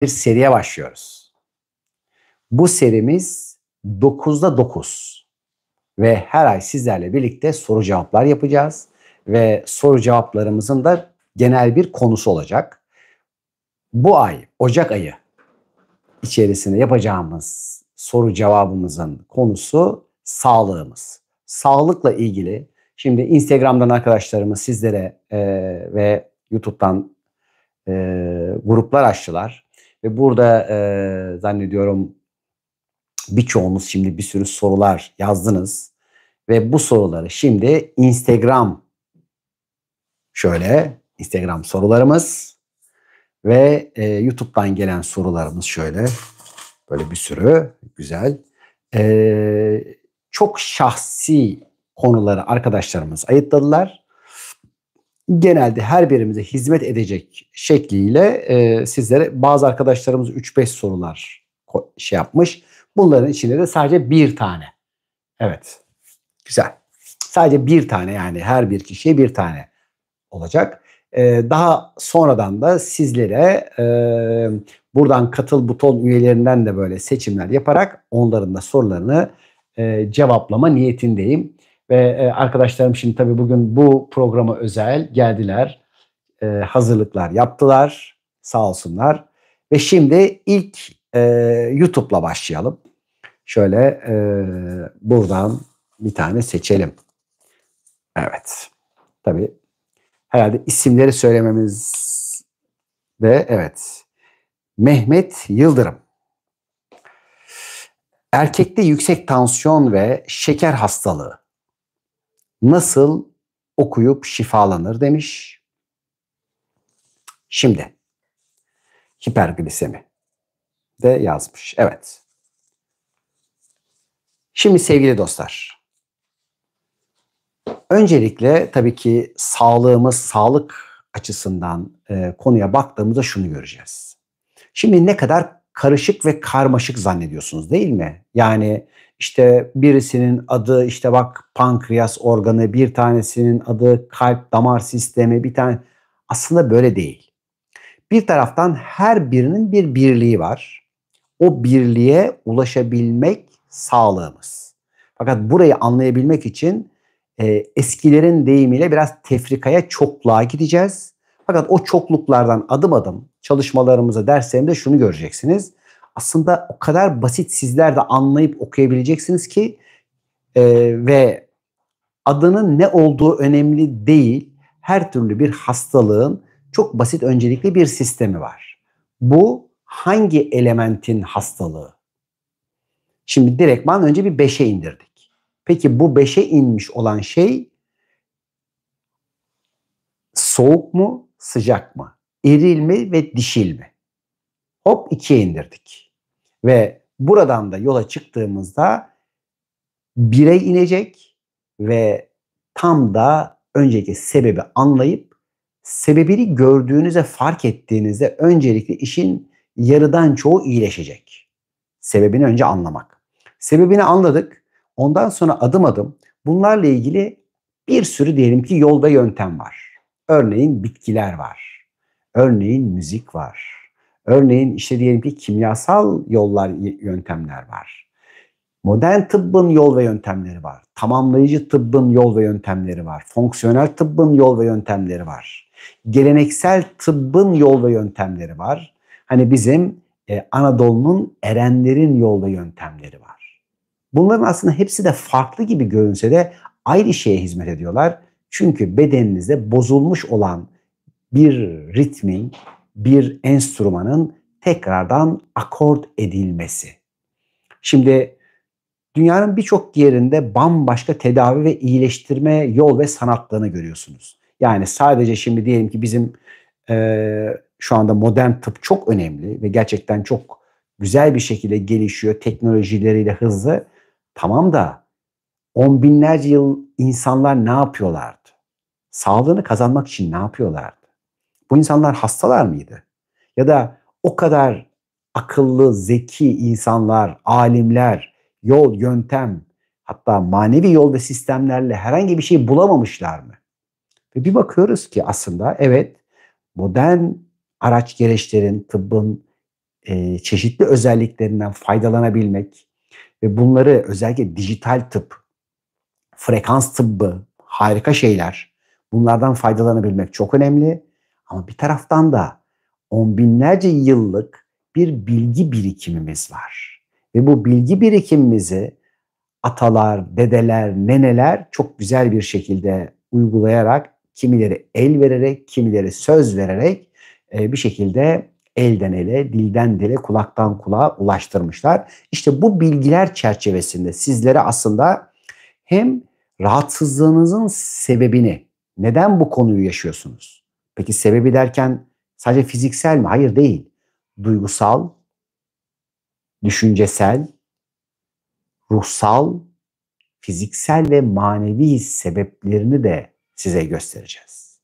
bir seriye başlıyoruz. Bu serimiz 9'da 9 ve her ay sizlerle birlikte soru cevaplar yapacağız ve soru cevaplarımızın da genel bir konusu olacak. Bu ay Ocak ayı içerisinde yapacağımız soru cevabımızın konusu sağlığımız. Sağlıkla ilgili şimdi Instagram'dan arkadaşlarımız sizlere ve YouTube'dan gruplar açtılar. Ve burada zannediyorum birçoğunuz şimdi bir sürü sorular yazdınız. Ve bu soruları şimdi Instagram sorularımız ve YouTube'dan gelen sorularımız şöyle. Böyle bir sürü güzel. Çok şahsi konuları arkadaşlarımız ayıtladılar. Genelde her birimize hizmet edecek şekliyle sizlere bazı arkadaşlarımız 3-5 sorular yapmış. Bunların içinde de sadece bir tane. Evet. Güzel. Sadece bir tane, yani her bir kişiye bir tane olacak. Daha sonradan da sizlere buradan katıl buton üyelerinden de böyle seçimler yaparak onların da sorularını cevaplama niyetindeyim. Ve arkadaşlarım şimdi tabii bugün bu programa özel geldiler. Hazırlıklar yaptılar. Sağ olsunlar. Ve şimdi ilk YouTube'la başlayalım. Şöyle buradan bir tane seçelim. Evet. Tabii herhalde isimleri söylememiz de evet. Mehmet Yıldırım. Erkekte yüksek tansiyon ve şeker hastalığı nasıl okuyup şifalanır demiş. Şimdi hiperglisemi de yazmış. Evet. Şimdi sevgili dostlar. Öncelikle tabii ki sağlık açısından konuya baktığımızda şunu göreceğiz. Şimdi ne kadar karışık ve karmaşık zannediyorsunuz değil mi? Yani işte birisinin adı işte bak pankreas organı, bir tanesinin adı kalp damar sistemi, bir tane aslında böyle değil. Bir taraftan her birinin bir birliği var. O birliğe ulaşabilmek sağlığımız. Fakat burayı anlayabilmek için eskilerin deyimiyle biraz tefrikaya, çokluğa gideceğiz. Fakat o çokluklardan adım adım çalışmalarımıza, derslerimde şunu göreceksiniz. Aslında o kadar basit, sizler de anlayıp okuyabileceksiniz ki ve adının ne olduğu önemli değil. Her türlü bir hastalığın çok basit öncelikli bir sistemi var. Bu hangi elementin hastalığı? Şimdi direktman önce bir 5'e indirdik. Peki bu 5'e inmiş olan şey soğuk mu, sıcak mı? Eril mi ve dişil mi? Hop 2'ye indirdik. Ve buradan da yola çıktığımızda 1'e inecek ve tam da önceki sebebi anlayıp sebebini gördüğünüzde, fark ettiğinizde öncelikle işin yarıdan çoğu iyileşecek. Sebebini önce anlamak. Sebebini anladık. Ondan sonra adım adım bunlarla ilgili bir sürü diyelim ki yol ve yöntem var. Örneğin bitkiler var. Örneğin müzik var. Örneğin işte diyelim ki kimyasal yollar, yöntemler var. Modern tıbbın yol ve yöntemleri var. Tamamlayıcı tıbbın yol ve yöntemleri var. Fonksiyonel tıbbın yol ve yöntemleri var. Geleneksel tıbbın yol ve yöntemleri var. Hani bizim Anadolu'nun erenlerin yol ve yöntemleri var. Bunların aslında hepsi de farklı gibi görünse de aynı şeye hizmet ediyorlar. Çünkü bedeninizde bozulmuş olan bir ritmin, bir enstrümanın tekrardan akord edilmesi. Şimdi dünyanın birçok yerinde bambaşka tedavi ve iyileştirme yol ve sanatlarını görüyorsunuz. Yani sadece şimdi diyelim ki bizim şu anda modern tıp çok önemli ve gerçekten çok güzel bir şekilde gelişiyor teknolojileriyle hızlı. Tamam da on binlerce yıl insanlar ne yapıyorlardı? Sağlığını kazanmak için ne yapıyorlardı? Bu insanlar hastalar mıydı? Ya da o kadar akıllı, zeki insanlar, alimler, yol, yöntem, hatta manevi yol ve sistemlerle herhangi bir şey bulamamışlar mı? Ve bir bakıyoruz ki aslında evet, modern araç gereçlerin, tıbbın çeşitli özelliklerinden faydalanabilmek ve bunları özellikle dijital tıp, frekans tıbbı harika şeyler. Bunlardan faydalanabilmek çok önemli. Ama bir taraftan da on binlerce yıllık bir bilgi birikimimiz var. Ve bu bilgi birikimimizi atalar, dedeler, neneler çok güzel bir şekilde uygulayarak, kimileri el vererek, kimileri söz vererek bir şekilde elden ele, dilden dile, kulaktan kulağa ulaştırmışlar. İşte bu bilgiler çerçevesinde sizlere aslında hem rahatsızlığınızın sebebini, neden bu konuyu yaşıyorsunuz? Peki sebebi derken sadece fiziksel mi? Hayır, değil. Duygusal, düşüncesel, ruhsal, fiziksel ve manevi sebeplerini de size göstereceğiz.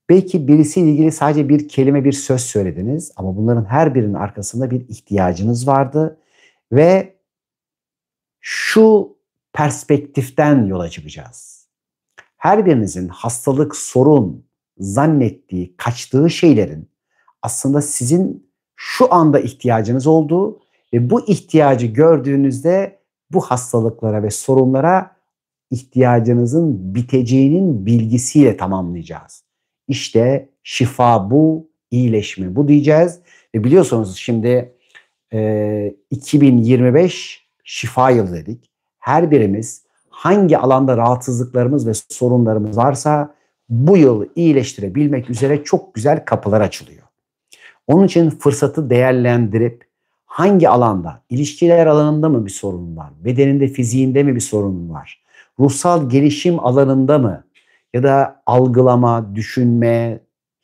Belki birisiyle ilgili sadece bir kelime, bir söz söylediniz ama bunların her birinin arkasında bir ihtiyacınız vardı ve şu perspektiften yola çıkacağız. Her birinizin hastalık, sorun zannettiği, kaçtığı şeylerin aslında sizin şu anda ihtiyacınız olduğu ve bu ihtiyacı gördüğünüzde bu hastalıklara ve sorunlara ihtiyacınızın biteceğinin bilgisiyle tamamlayacağız. İşte şifa bu, iyileşme bu diyeceğiz. Ve biliyorsunuz şimdi 2025 şifa yılı dedik. Her birimiz hangi alanda rahatsızlıklarımız ve sorunlarımız varsa bu yıl iyileştirebilmek üzere çok güzel kapılar açılıyor. Onun için fırsatı değerlendirip hangi alanda, ilişkiler alanında mı bir sorun var, bedeninde, fiziğinde mi bir sorun var, ruhsal gelişim alanında mı ya da algılama, düşünme,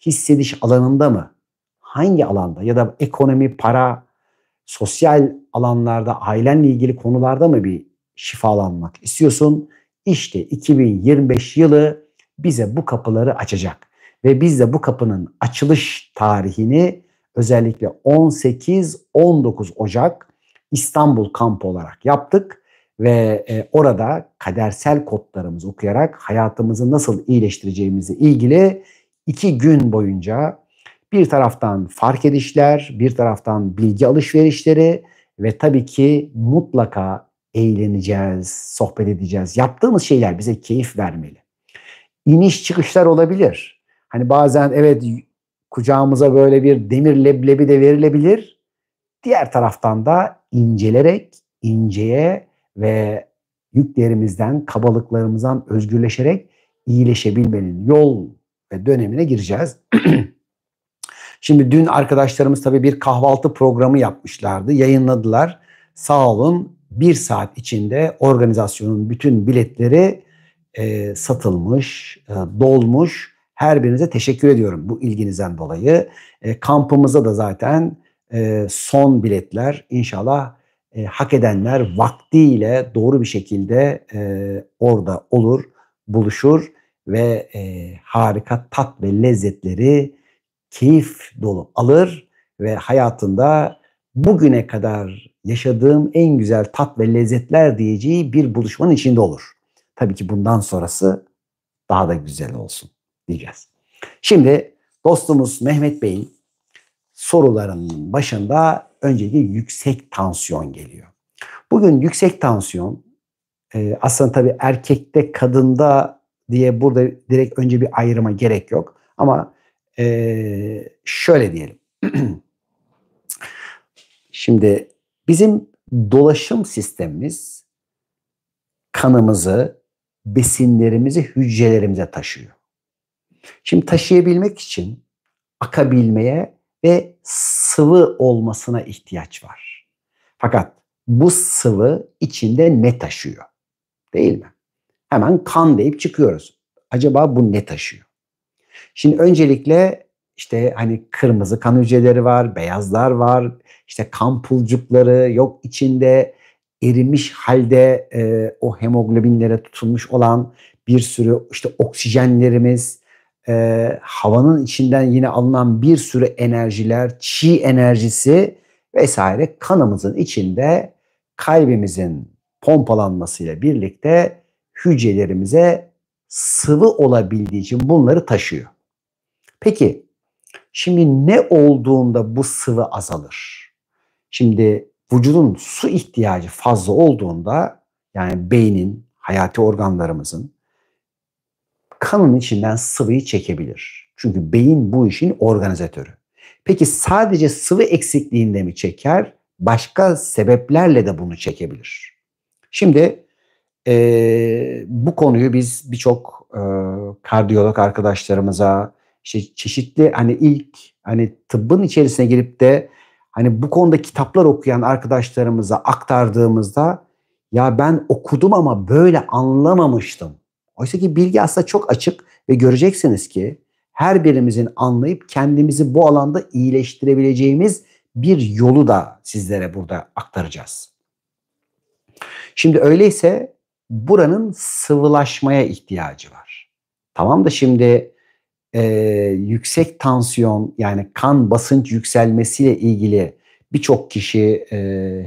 hissediş alanında mı, hangi alanda ya da ekonomi, para, sosyal alanlarda, ailenle ilgili konularda mı bir şifalanmak istiyorsun? İşte 2025 yılı bize bu kapıları açacak. Ve biz de bu kapının açılış tarihini özellikle 18-19 Ocak İstanbul kampı olarak yaptık. Ve orada kadersel kodlarımızı okuyarak hayatımızı nasıl iyileştireceğimizle ilgili 2 gün boyunca bir taraftan fark edişler, bir taraftan bilgi alışverişleri ve tabii ki mutlaka eğleneceğiz, sohbet edeceğiz. Yaptığımız şeyler bize keyif vermeli. İniş çıkışlar olabilir. Hani bazen evet kucağımıza böyle bir demir leblebi de verilebilir. Diğer taraftan da incelerek, inceye ve yüklerimizden, kabalıklarımızdan özgürleşerek iyileşebilmenin yol ve dönemine gireceğiz. Şimdi dün arkadaşlarımız tabii bir kahvaltı programı yapmışlardı, yayınladılar. Sağ olun, 1 saat içinde organizasyonun bütün biletleri satılmış, dolmuş. Her birinize teşekkür ediyorum bu ilginizden dolayı. Kampımıza da zaten son biletler inşallah hak edenler vaktiyle doğru bir şekilde orada olur, buluşur ve harika tat ve lezzetleri keyif dolu alır ve hayatında bugüne kadar yaşadığım en güzel tat ve lezzetler diyeceği bir buluşmanın içinde olur. Tabii ki bundan sonrası daha da güzel olsun diyeceğiz. Şimdi dostumuz Mehmet Bey'in sorularının başında öncelikle yüksek tansiyon geliyor. Bugün yüksek tansiyon aslında tabii erkekte kadında diye burada direkt önce bir ayrıma gerek yok. Ama şöyle diyelim. Şimdi bizim dolaşım sistemimiz kanımızı, besinlerimizi hücrelerimize taşıyor. Şimdi taşıyabilmek için akabilmeye ve sıvı olmasına ihtiyaç var. Fakat bu sıvı içinde ne taşıyor? Değil mi? Hemen kan deyip çıkıyoruz. Acaba bu ne taşıyor? Şimdi öncelikle işte hani kırmızı kan hücreleri var, beyazlar var, işte kan pulcukları, yok içinde erimiş halde o hemoglobinlere tutunmuş olan bir sürü işte oksijenlerimiz, havanın içinden yine alınan bir sürü enerjiler, çi enerjisi vesaire kanımızın içinde kalbimizin pompalanmasıyla birlikte hücrelerimize sıvı olabildiği için bunları taşıyor. Peki şimdi ne olduğunda bu sıvı azalır? Şimdi vücudun su ihtiyacı fazla olduğunda yani beynin, hayati organlarımızın kanın içinden sıvıyı çekebilir. Çünkü beyin bu işin organizatörü. Peki sadece sıvı eksikliğinde mi çeker? Başka sebeplerle de bunu çekebilir. Şimdi bu konuyu biz birçok kardiyolog arkadaşlarımıza işte çeşitli hani ilk hani tıbbın içerisine girip de hani bu konuda kitaplar okuyan arkadaşlarımıza aktardığımızda ya ben okudum ama böyle anlamamıştım. Oysa ki bilgi aslında çok açık ve göreceksiniz ki her birimizin anlayıp kendimizi bu alanda iyileştirebileceğimiz bir yolu da sizlere burada aktaracağız. Şimdi öyleyse buranın sıvılaşmaya ihtiyacı var. Tamam da şimdi yüksek tansiyon yani kan basınç yükselmesiyle ilgili birçok kişi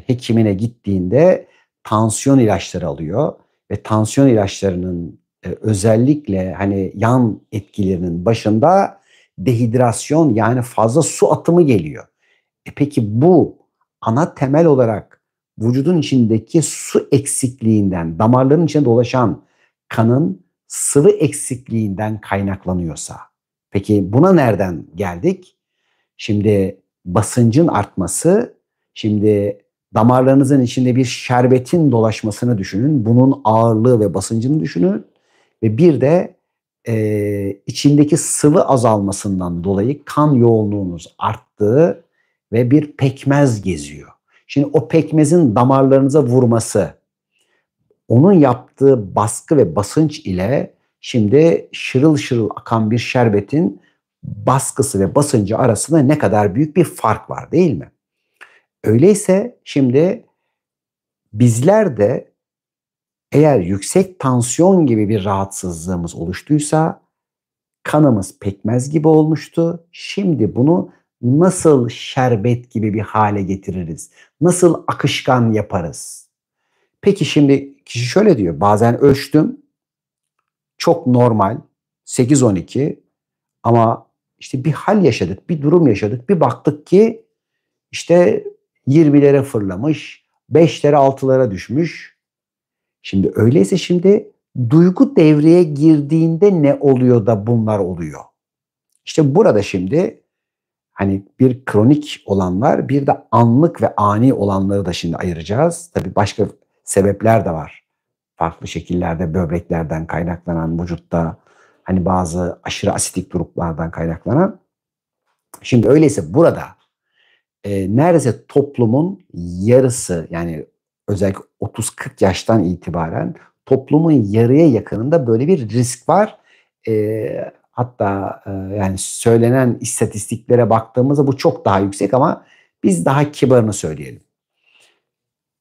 hekimine gittiğinde tansiyon ilaçları alıyor ve tansiyon ilaçlarının özellikle hani yan etkilerinin başında dehidrasyon yani fazla su atımı geliyor. Peki bu ana temel olarak vücudun içindeki su eksikliğinden, damarların içinde dolaşan kanın sıvı eksikliğinden kaynaklanıyorsa, peki buna nereden geldik? Şimdi basıncın artması, şimdi damarlarınızın içinde bir şerbetin dolaşmasını düşünün. Bunun ağırlığı ve basıncını düşünün. Ve bir de içindeki sıvı azalmasından dolayı kan yoğunluğunuz arttığı ve bir pekmez geziyor. Şimdi o pekmezin damarlarınıza vurması, onun yaptığı baskı ve basınç ile şimdi şırıl şırıl akan bir şerbetin baskısı ve basıncı arasında ne kadar büyük bir fark var değil mi? Öyleyse şimdi bizler de eğer yüksek tansiyon gibi bir rahatsızlığımız oluştuysa kanımız pekmez gibi olmuştu. Şimdi bunu nasıl şerbet gibi bir hale getiririz? Nasıl akışkan yaparız? Peki şimdi kişi şöyle diyor. Bazen ölçtüm. Çok normal. 8-12 ama işte bir hal yaşadık, bir durum yaşadık. Bir baktık ki işte 20'lere fırlamış, 5'lere 6'lara düşmüş. Şimdi öyleyse şimdi duygu devreye girdiğinde ne oluyor da bunlar oluyor? İşte burada şimdi hani bir kronik olanlar bir de anlık ve ani olanları da şimdi ayıracağız. Tabii başka sebepler de var. Farklı şekillerde böbreklerden kaynaklanan vücutta hani bazı aşırı asitik durumlardan kaynaklanan. Şimdi öyleyse burada neredeyse toplumun yarısı yani özellikle 30-40 yaştan itibaren toplumun yarıya yakınında böyle bir risk var. Hatta yani söylenen istatistiklere baktığımızda bu çok daha yüksek ama biz daha kibarını söyleyelim.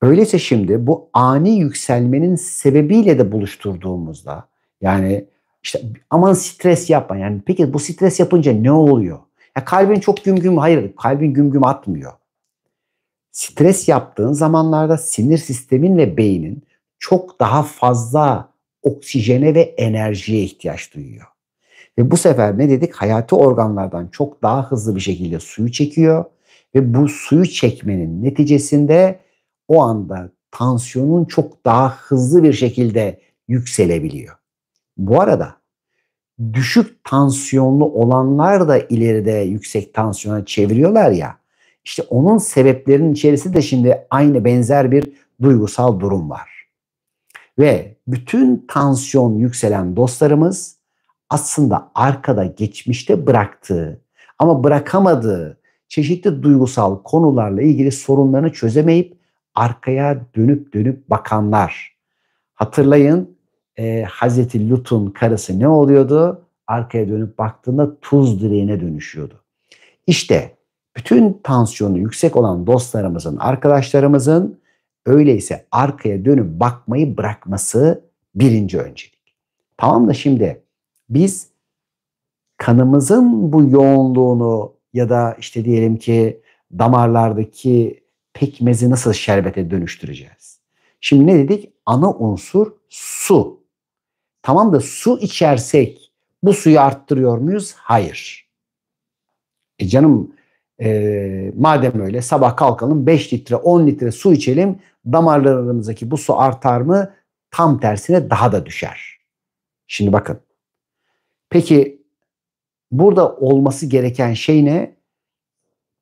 Öyleyse şimdi bu ani yükselmenin sebebiyle de buluşturduğumuzda yani işte aman stres yapma. Yani peki bu stres yapınca ne oluyor? Ya kalbin çok güm güm hayır kalbin güm güm atmıyor. Stres yaptığın zamanlarda sinir sistemin ve beynin çok daha fazla oksijene ve enerjiye ihtiyaç duyuyor. Ve bu sefer ne dedik? Hayati organlardan çok daha hızlı bir şekilde suyu çekiyor ve bu suyu çekmenin neticesinde o anda tansiyonun çok daha hızlı bir şekilde yükselebiliyor. Bu arada düşük tansiyonlu olanlar da ileride yüksek tansiyona çeviriyorlar ya. İşte onun sebeplerinin içerisinde de şimdi aynı benzer bir duygusal durum var. Ve bütün tansiyon yükselen dostlarımız aslında arkada geçmişte bıraktığı ama bırakamadığı çeşitli duygusal konularla ilgili sorunlarını çözemeyip arkaya dönüp dönüp bakanlar. Hatırlayın Hazreti Lut'un karısı ne oluyordu? Arkaya dönüp baktığında tuz direğine dönüşüyordu. İşte bütün tansiyonu yüksek olan dostlarımızın, arkadaşlarımızın öyleyse arkaya dönüp bakmayı bırakması birinci öncelik. Tamam da şimdi biz kanımızın bu yoğunluğunu ya da işte diyelim ki damarlardaki pekmezi nasıl şerbete dönüştüreceğiz? Şimdi ne dedik? Ana unsur su. Tamam da su içersek bu suyu arttırıyor muyuz? Hayır. Canım Madem öyle sabah kalkalım 5 litre 10 litre su içelim. Damarlarımızdaki bu su artar mı? Tam tersine daha da düşer. Şimdi bakın. Peki burada olması gereken şey ne?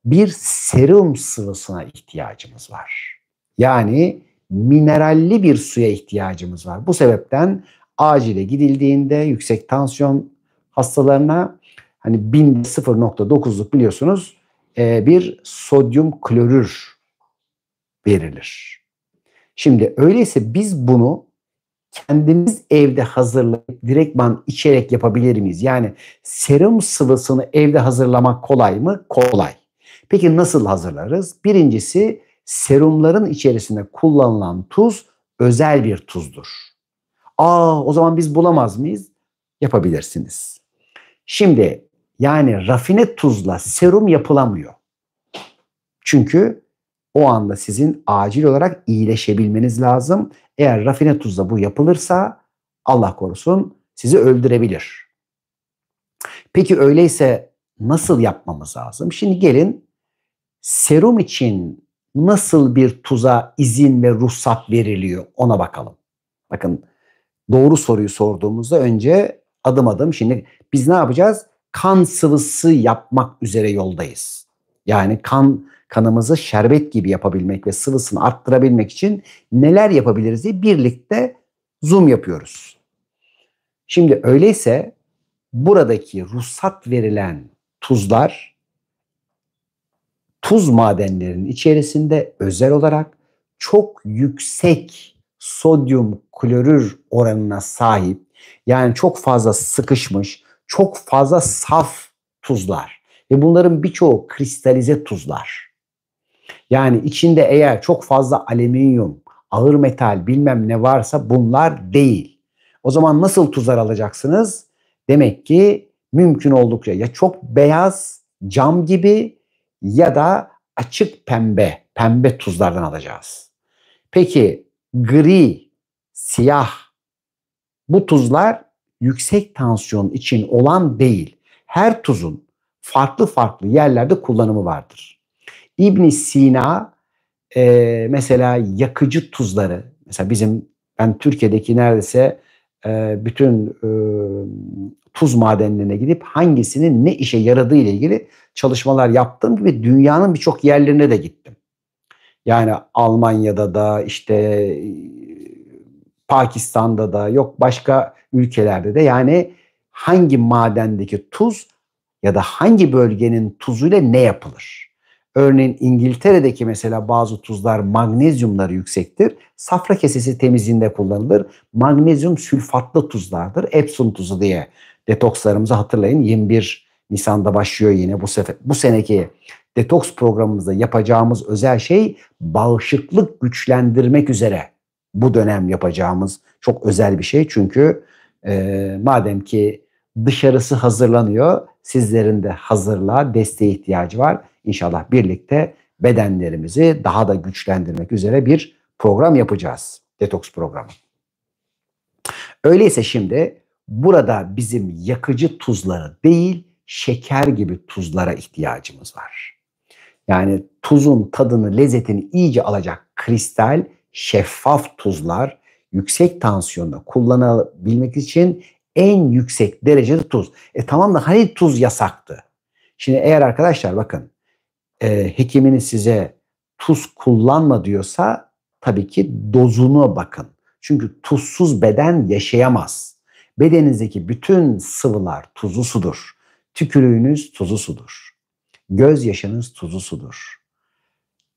Bir serum sıvısına ihtiyacımız var. Yani mineralli bir suya ihtiyacımız var. Bu sebepten acile gidildiğinde yüksek tansiyon hastalarına hani 0.9'luk biliyorsunuz bir sodyum klorür verilir. Şimdi öyleyse biz bunu kendimiz evde hazırlayıp direktman içerek yapabilir miyiz? Yani serum sıvısını evde hazırlamak kolay mı? Kolay. Peki nasıl hazırlarız? Birincisi serumların içerisinde kullanılan tuz özel bir tuzdur. O zaman biz bulamaz mıyız? Yapabilirsiniz. Şimdi yani rafine tuzla serum yapılamıyor. Çünkü o anda sizin acil olarak iyileşebilmeniz lazım. Eğer rafine tuzla bu yapılırsa Allah korusun sizi öldürebilir. Peki öyleyse nasıl yapmamız lazım? Şimdi gelin serum için nasıl bir tuza izin ve ruhsat veriliyor ona bakalım. Bakın doğru soruyu sorduğumuzda önce adım adım şimdi biz ne yapacağız? Kan sıvısı yapmak üzere yoldayız. Yani kanımızı şerbet gibi yapabilmek ve sıvısını arttırabilmek için neler yapabiliriz diye birlikte zoom yapıyoruz. Şimdi öyleyse buradaki ruhsat verilen tuzlar tuz madenlerinin içerisinde özel olarak çok yüksek sodyum klorür oranına sahip yani çok fazla sıkışmış, çok fazla saf tuzlar ve bunların birçoğu kristalize tuzlar. Yani içinde eğer çok fazla alüminyum, ağır metal bilmem ne varsa bunlar değil. O zaman nasıl tuzlar alacaksınız? Demek ki mümkün oldukça ya çok beyaz cam gibi ya da açık pembe tuzlardan alacağız. Peki gri, siyah bu tuzlar yüksek tansiyon için olan değil. Her tuzun farklı farklı yerlerde kullanımı vardır. İbn Sina mesela yakıcı tuzları, mesela ben Türkiye'deki neredeyse bütün tuz madenlerine gidip hangisinin ne işe yaradığı ile ilgili çalışmalar yaptığım gibi dünyanın birçok yerlerine de gittim. Yani Almanya'da da işte Pakistan'da da yok başka ülkelerde de yani hangi madendeki tuz ya da hangi bölgenin tuzuyla ne yapılır? Örneğin İngiltere'deki mesela bazı tuzlar magnezyumları yüksektir. Safra kesesi temizliğinde kullanılır. Magnezyum sülfatlı tuzlardır. Epsom tuzu diye detokslarımızı hatırlayın. 21 Nisan'da başlıyor yine bu seneki detoks programımızda yapacağımız özel şey bağışıklık güçlendirmek üzere bu dönem yapacağımız çok özel bir şey. Çünkü madem ki dışarısı hazırlanıyor, sizlerin de hazırlığa, desteğe ihtiyacı var. İnşallah birlikte bedenlerimizi daha da güçlendirmek üzere bir program yapacağız. Detoks programı. Öyleyse şimdi burada bizim yakıcı tuzlara değil, şeker gibi tuzlara ihtiyacımız var. Yani tuzun tadını, lezzetini iyice alacak kristal, şeffaf tuzlar yüksek tansiyonda kullanabilmek için en yüksek derecede tuz. Tamam da hani tuz yasaktı? Şimdi eğer arkadaşlar bakın hekiminiz size tuz kullanma diyorsa tabii ki dozuna bakın. Çünkü tuzsuz beden yaşayamaz. Bedeninizdeki bütün sıvılar tuzlu sudur. Tükürüğünüz tuzlu sudur. Gözyaşınız tuzlu sudur.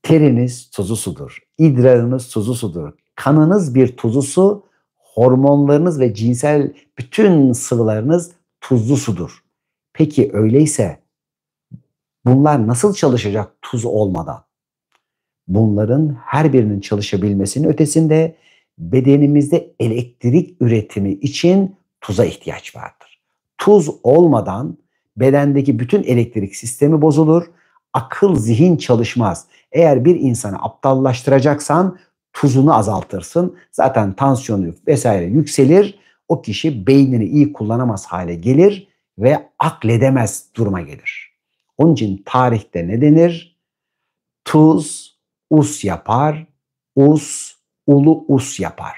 Teriniz tuzlu sudur. İdrarınız tuzlu sudur. Kanınız bir tuzlu su. Hormonlarınız ve cinsel bütün sıvılarınız tuzlu sudur. Peki öyleyse bunlar nasıl çalışacak tuz olmadan? Bunların her birinin çalışabilmesinin ötesinde bedenimizde elektrik üretimi için tuza ihtiyaç vardır. Tuz olmadan bedendeki bütün elektrik sistemi bozulur, akıl zihin çalışmaz. Eğer bir insanı aptallaştıracaksan tuzunu azaltırsın. Zaten tansiyonu vesaire yükselir. O kişi beynini iyi kullanamaz hale gelir ve akledemez duruma gelir. Onun için tarihte ne denir? Tuz us yapar, us ulu us yapar.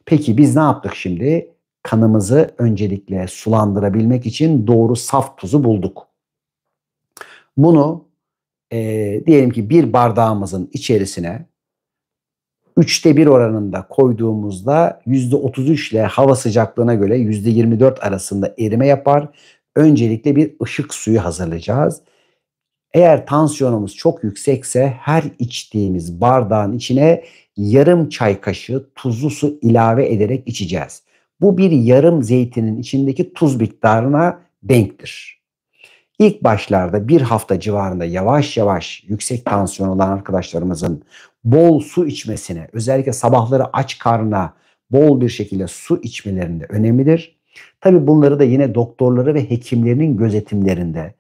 Peki biz ne yaptık şimdi? Kanımızı öncelikle sulandırabilmek için doğru saf tuzu bulduk. Bunu diyelim ki bir bardağımızın içerisine 1/3 oranında koyduğumuzda %33 ile hava sıcaklığına göre %24 arasında erime yapar. Öncelikle bir ışık suyu hazırlayacağız. Eğer tansiyonumuz çok yüksekse her içtiğimiz bardağın içine yarım çay kaşığı tuzlu su ilave ederek içeceğiz. Bu bir yarım zeytinin içindeki tuz miktarına denktir. İlk başlarda bir hafta civarında yavaş yavaş yüksek tansiyon olan arkadaşlarımızın bol su içmesine, özellikle sabahları aç karnına bol bir şekilde su içmelerinde önemlidir. Tabii bunları da yine doktorları ve hekimlerinin gözetimlerinde,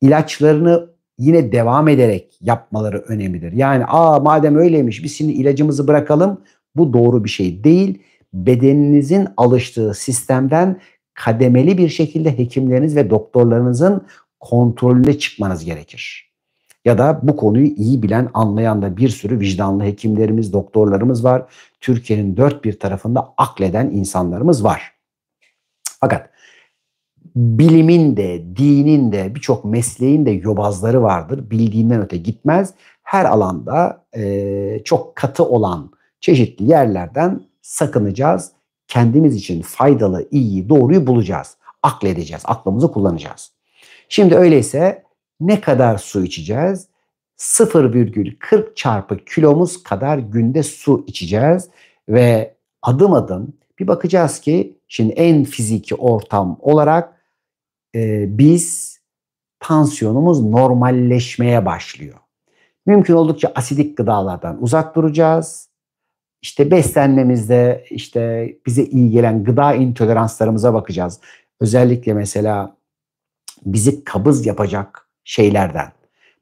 ilaçlarını yine devam ederek yapmaları önemlidir. Yani madem öyleymiş biz şimdi ilacımızı bırakalım, bu doğru bir şey değil. Bedeninizin alıştığı sistemden kademeli bir şekilde hekimleriniz ve doktorlarınızın kontrolüne çıkmanız gerekir. Ya da bu konuyu iyi bilen, anlayan da bir sürü vicdanlı hekimlerimiz, doktorlarımız var. Türkiye'nin dört bir tarafında akleden insanlarımız var. Fakat bilimin de, dinin de, birçok mesleğin de yobazları vardır. Bildiğinden öte gitmez. Her alanda çok katı olan çeşitli yerlerden sakınacağız. Kendimiz için faydalı, iyi, doğruyu bulacağız. Akledeceğiz, aklımızı kullanacağız. Şimdi öyleyse ne kadar su içeceğiz? 0,40 çarpı kilomuz kadar günde su içeceğiz ve adım adım bir bakacağız ki şimdi en fiziki ortam olarak biz tansiyonumuz normalleşmeye başlıyor. Mümkün oldukça asidik gıdalardan uzak duracağız. İşte beslenmemizde işte bize iyi gelen gıda intoleranslarımıza bakacağız. Özellikle mesela bizi kabız yapacak şeylerden,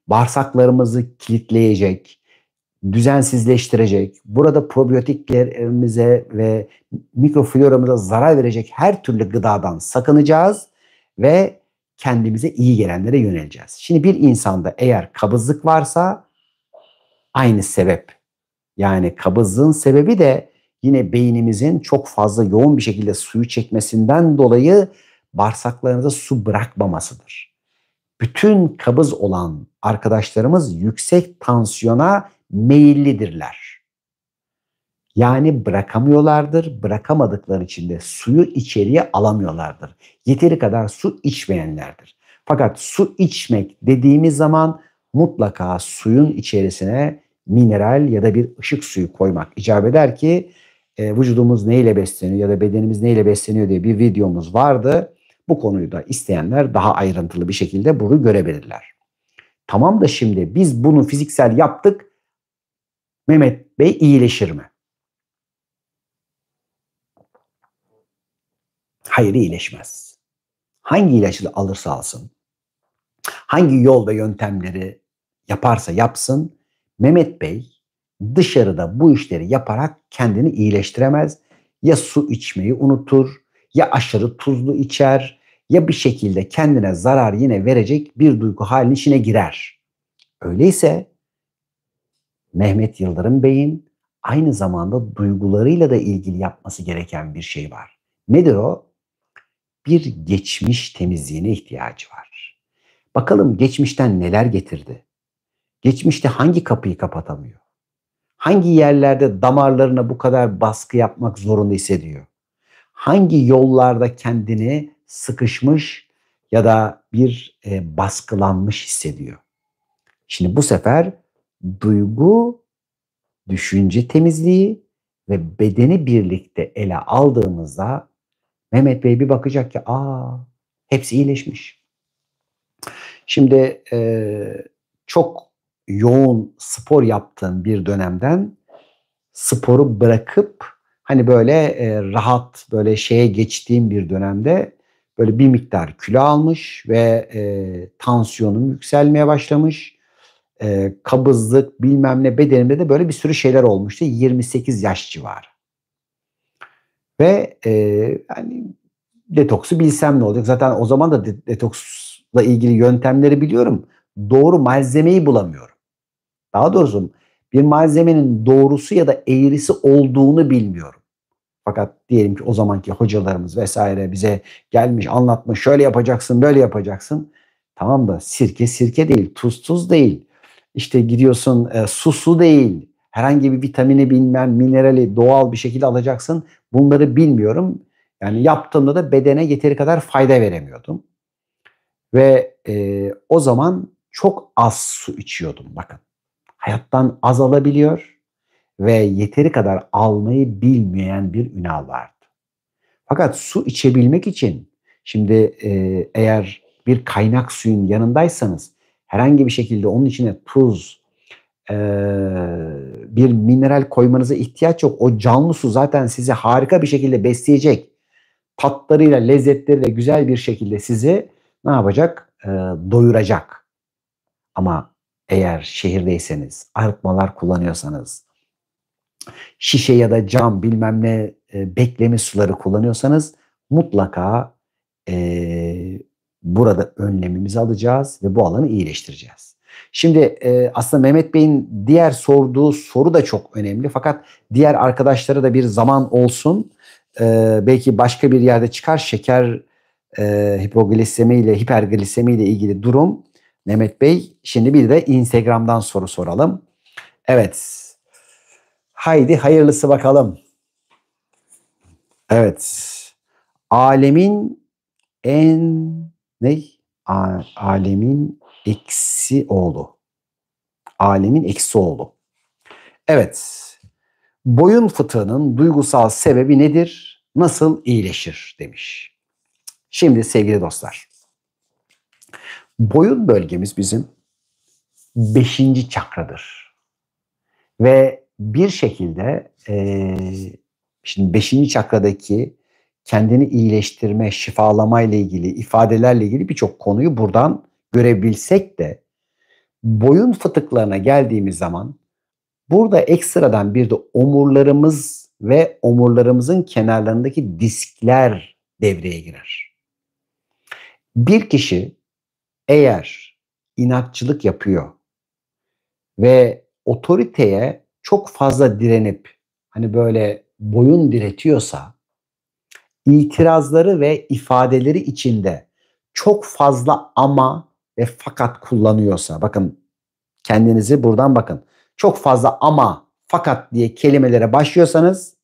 bağırsaklarımızı kilitleyecek, düzensizleştirecek, burada probiyotiklerimize ve mikrofloramıza zarar verecek her türlü gıdadan sakınacağız ve kendimize iyi gelenlere yöneleceğiz. Şimdi bir insanda eğer kabızlık varsa aynı sebep. Yani kabızlığın sebebi de yine beynimizin çok fazla yoğun bir şekilde suyu çekmesinden dolayı bağırsaklarınıza su bırakmamasıdır. Bütün kabız olan arkadaşlarımız yüksek tansiyona meyillidirler. Yani bırakamıyorlardır, bırakamadıkları için de suyu içeriye alamıyorlardır. Yeteri kadar su içmeyenlerdir. Fakat su içmek dediğimiz zaman mutlaka suyun içerisine mineral ya da bir ışık suyu koymak icap eder ki vücudumuz neyle besleniyor ya da bedenimiz neyle besleniyor diye bir videomuz vardı. Bu konuyu da isteyenler daha ayrıntılı bir şekilde bunu görebilirler. Tamam da şimdi biz bunu fiziksel yaptık. Mehmet Bey iyileşir mi? Hayır, iyileşmez. Hangi ilaçı alırsa alsın, hangi yol ve yöntemleri yaparsa yapsın, Mehmet Bey dışarıda bu işleri yaparak kendini iyileştiremez. Ya su içmeyi unutur, ya aşırı tuzlu içer, ya bir şekilde kendine zarar yine verecek bir duygu halinin içine girer. Öyleyse Mehmet Yıldırım Bey'in aynı zamanda duygularıyla da ilgili yapması gereken bir şey var. Nedir o? Bir geçmiş temizliğine ihtiyacı var. Bakalım geçmişten neler getirdi? Geçmişte hangi kapıyı kapatamıyor? Hangi yerlerde damarlarına bu kadar baskı yapmak zorunda hissediyor? Hangi yollarda kendini sıkışmış ya da bir baskılanmış hissediyor? Şimdi bu sefer duygu, düşünce temizliği ve bedeni birlikte ele aldığımızda Mehmet Bey bir bakacak ki hepsi iyileşmiş. Şimdi çok yoğun spor yaptığım bir dönemden sporu bırakıp hani böyle rahat böyle şeye geçtiğim bir dönemde böyle bir miktar kilo almış ve tansiyonum yükselmeye başlamış. Kabızlık bilmem ne bedenimde de böyle bir sürü şeyler olmuştu. 28 yaş civarı. Ve hani detoksu bilsem ne olacak? Zaten o zaman da detoks ilgili yöntemleri biliyorum. Doğru malzemeyi bulamıyorum. Daha doğrusu bir malzemenin doğrusu ya da eğrisi olduğunu bilmiyorum. Fakat diyelim ki o zamanki hocalarımız vesaire bize gelmiş, anlatmış, şöyle yapacaksın, böyle yapacaksın. Tamam da sirke sirke değil, tuz tuz değil. İşte gidiyorsun su su değil. Herhangi bir vitamini bilmem, minerali doğal bir şekilde alacaksın. Bunları bilmiyorum. Yani yaptığımda da bedene yeteri kadar fayda veremiyordum. Ve o zaman çok az su içiyordum bakın. Hayattan az alabiliyor ve yeteri kadar almayı bilmeyen bir Ünal vardı. Fakat su içebilmek için şimdi eğer bir kaynak suyun yanındaysanız herhangi bir şekilde onun içine tuz, e, bir mineral koymanıza ihtiyaç yok. O canlı su zaten sizi harika bir şekilde besleyecek. Tatlarıyla, lezzetleriyle güzel bir şekilde sizi ne yapacak? Doyuracak. Ama eğer şehirdeyseniz, arıtmalar kullanıyorsanız, şişe ya da cam bilmem ne bekleme suları kullanıyorsanız mutlaka burada önlemimizi alacağız ve bu alanı iyileştireceğiz. Şimdi aslında Mehmet Bey'in diğer sorduğu soru da çok önemli. Fakat diğer arkadaşlara da bir zaman olsun. Belki başka bir yerde çıkar şeker hipoglisemi ile hiperglisemi ile ilgili durum. Mehmet Bey, şimdi bir de Instagram'dan soru soralım. Evet. Haydi hayırlısı bakalım. Evet. Alemin en ne? Alemin eksi oğlu. Alemin eksi oğlu. Evet. Boyun fıtığının duygusal sebebi nedir? Nasıl iyileşir demiş. Şimdi sevgili dostlar. Boyun bölgemiz bizim 5. çakradır. Ve bir şekilde şimdi 5. çakradaki kendini iyileştirme, şifalama ile ilgili, ifadelerle ilgili birçok konuyu buradan görebilsek de boyun fıtıklarına geldiğimiz zaman burada ekstradan bir de omurlarımız ve omurlarımızın kenarlarındaki diskler devreye girer. Bir kişi eğer inatçılık yapıyor ve otoriteye çok fazla direnip hani böyle boyun diretiyorsa, itirazları ve ifadeleri içinde çok fazla ama ve fakat kullanıyorsa, bakın kendinizi buradan bakın. Çok fazla ama fakat diye kelimelere başlıyorsanız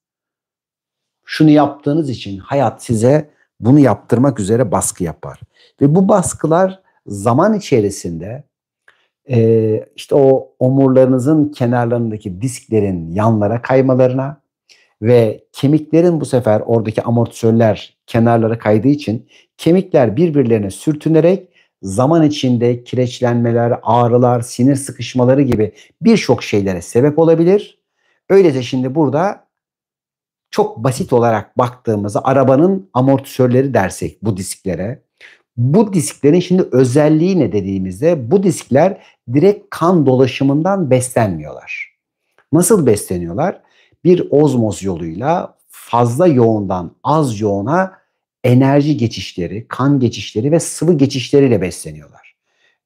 şunu yaptığınız için hayat size bunu yaptırmak üzere baskı yapar. Ve bu baskılar zaman içerisinde işte o omurlarınızın kenarlarındaki disklerin yanlara kaymalarına ve kemiklerin bu sefer oradaki amortisörler kenarlara kaydığı için kemikler birbirlerine sürtünerek zaman içinde kireçlenmeler, ağrılar, sinir sıkışmaları gibi birçok şeylere sebep olabilir. Öyleyse şimdi burada çok basit olarak baktığımızda arabanın amortisörleri dersek bu disklere, bu disklerin şimdi özelliği ne dediğimizde bu diskler direkt kan dolaşımından beslenmiyorlar. Nasıl besleniyorlar? Bir ozmoz yoluyla fazla yoğundan az yoğuna enerji geçişleri, kan geçişleri ve sıvı geçişleriyle besleniyorlar.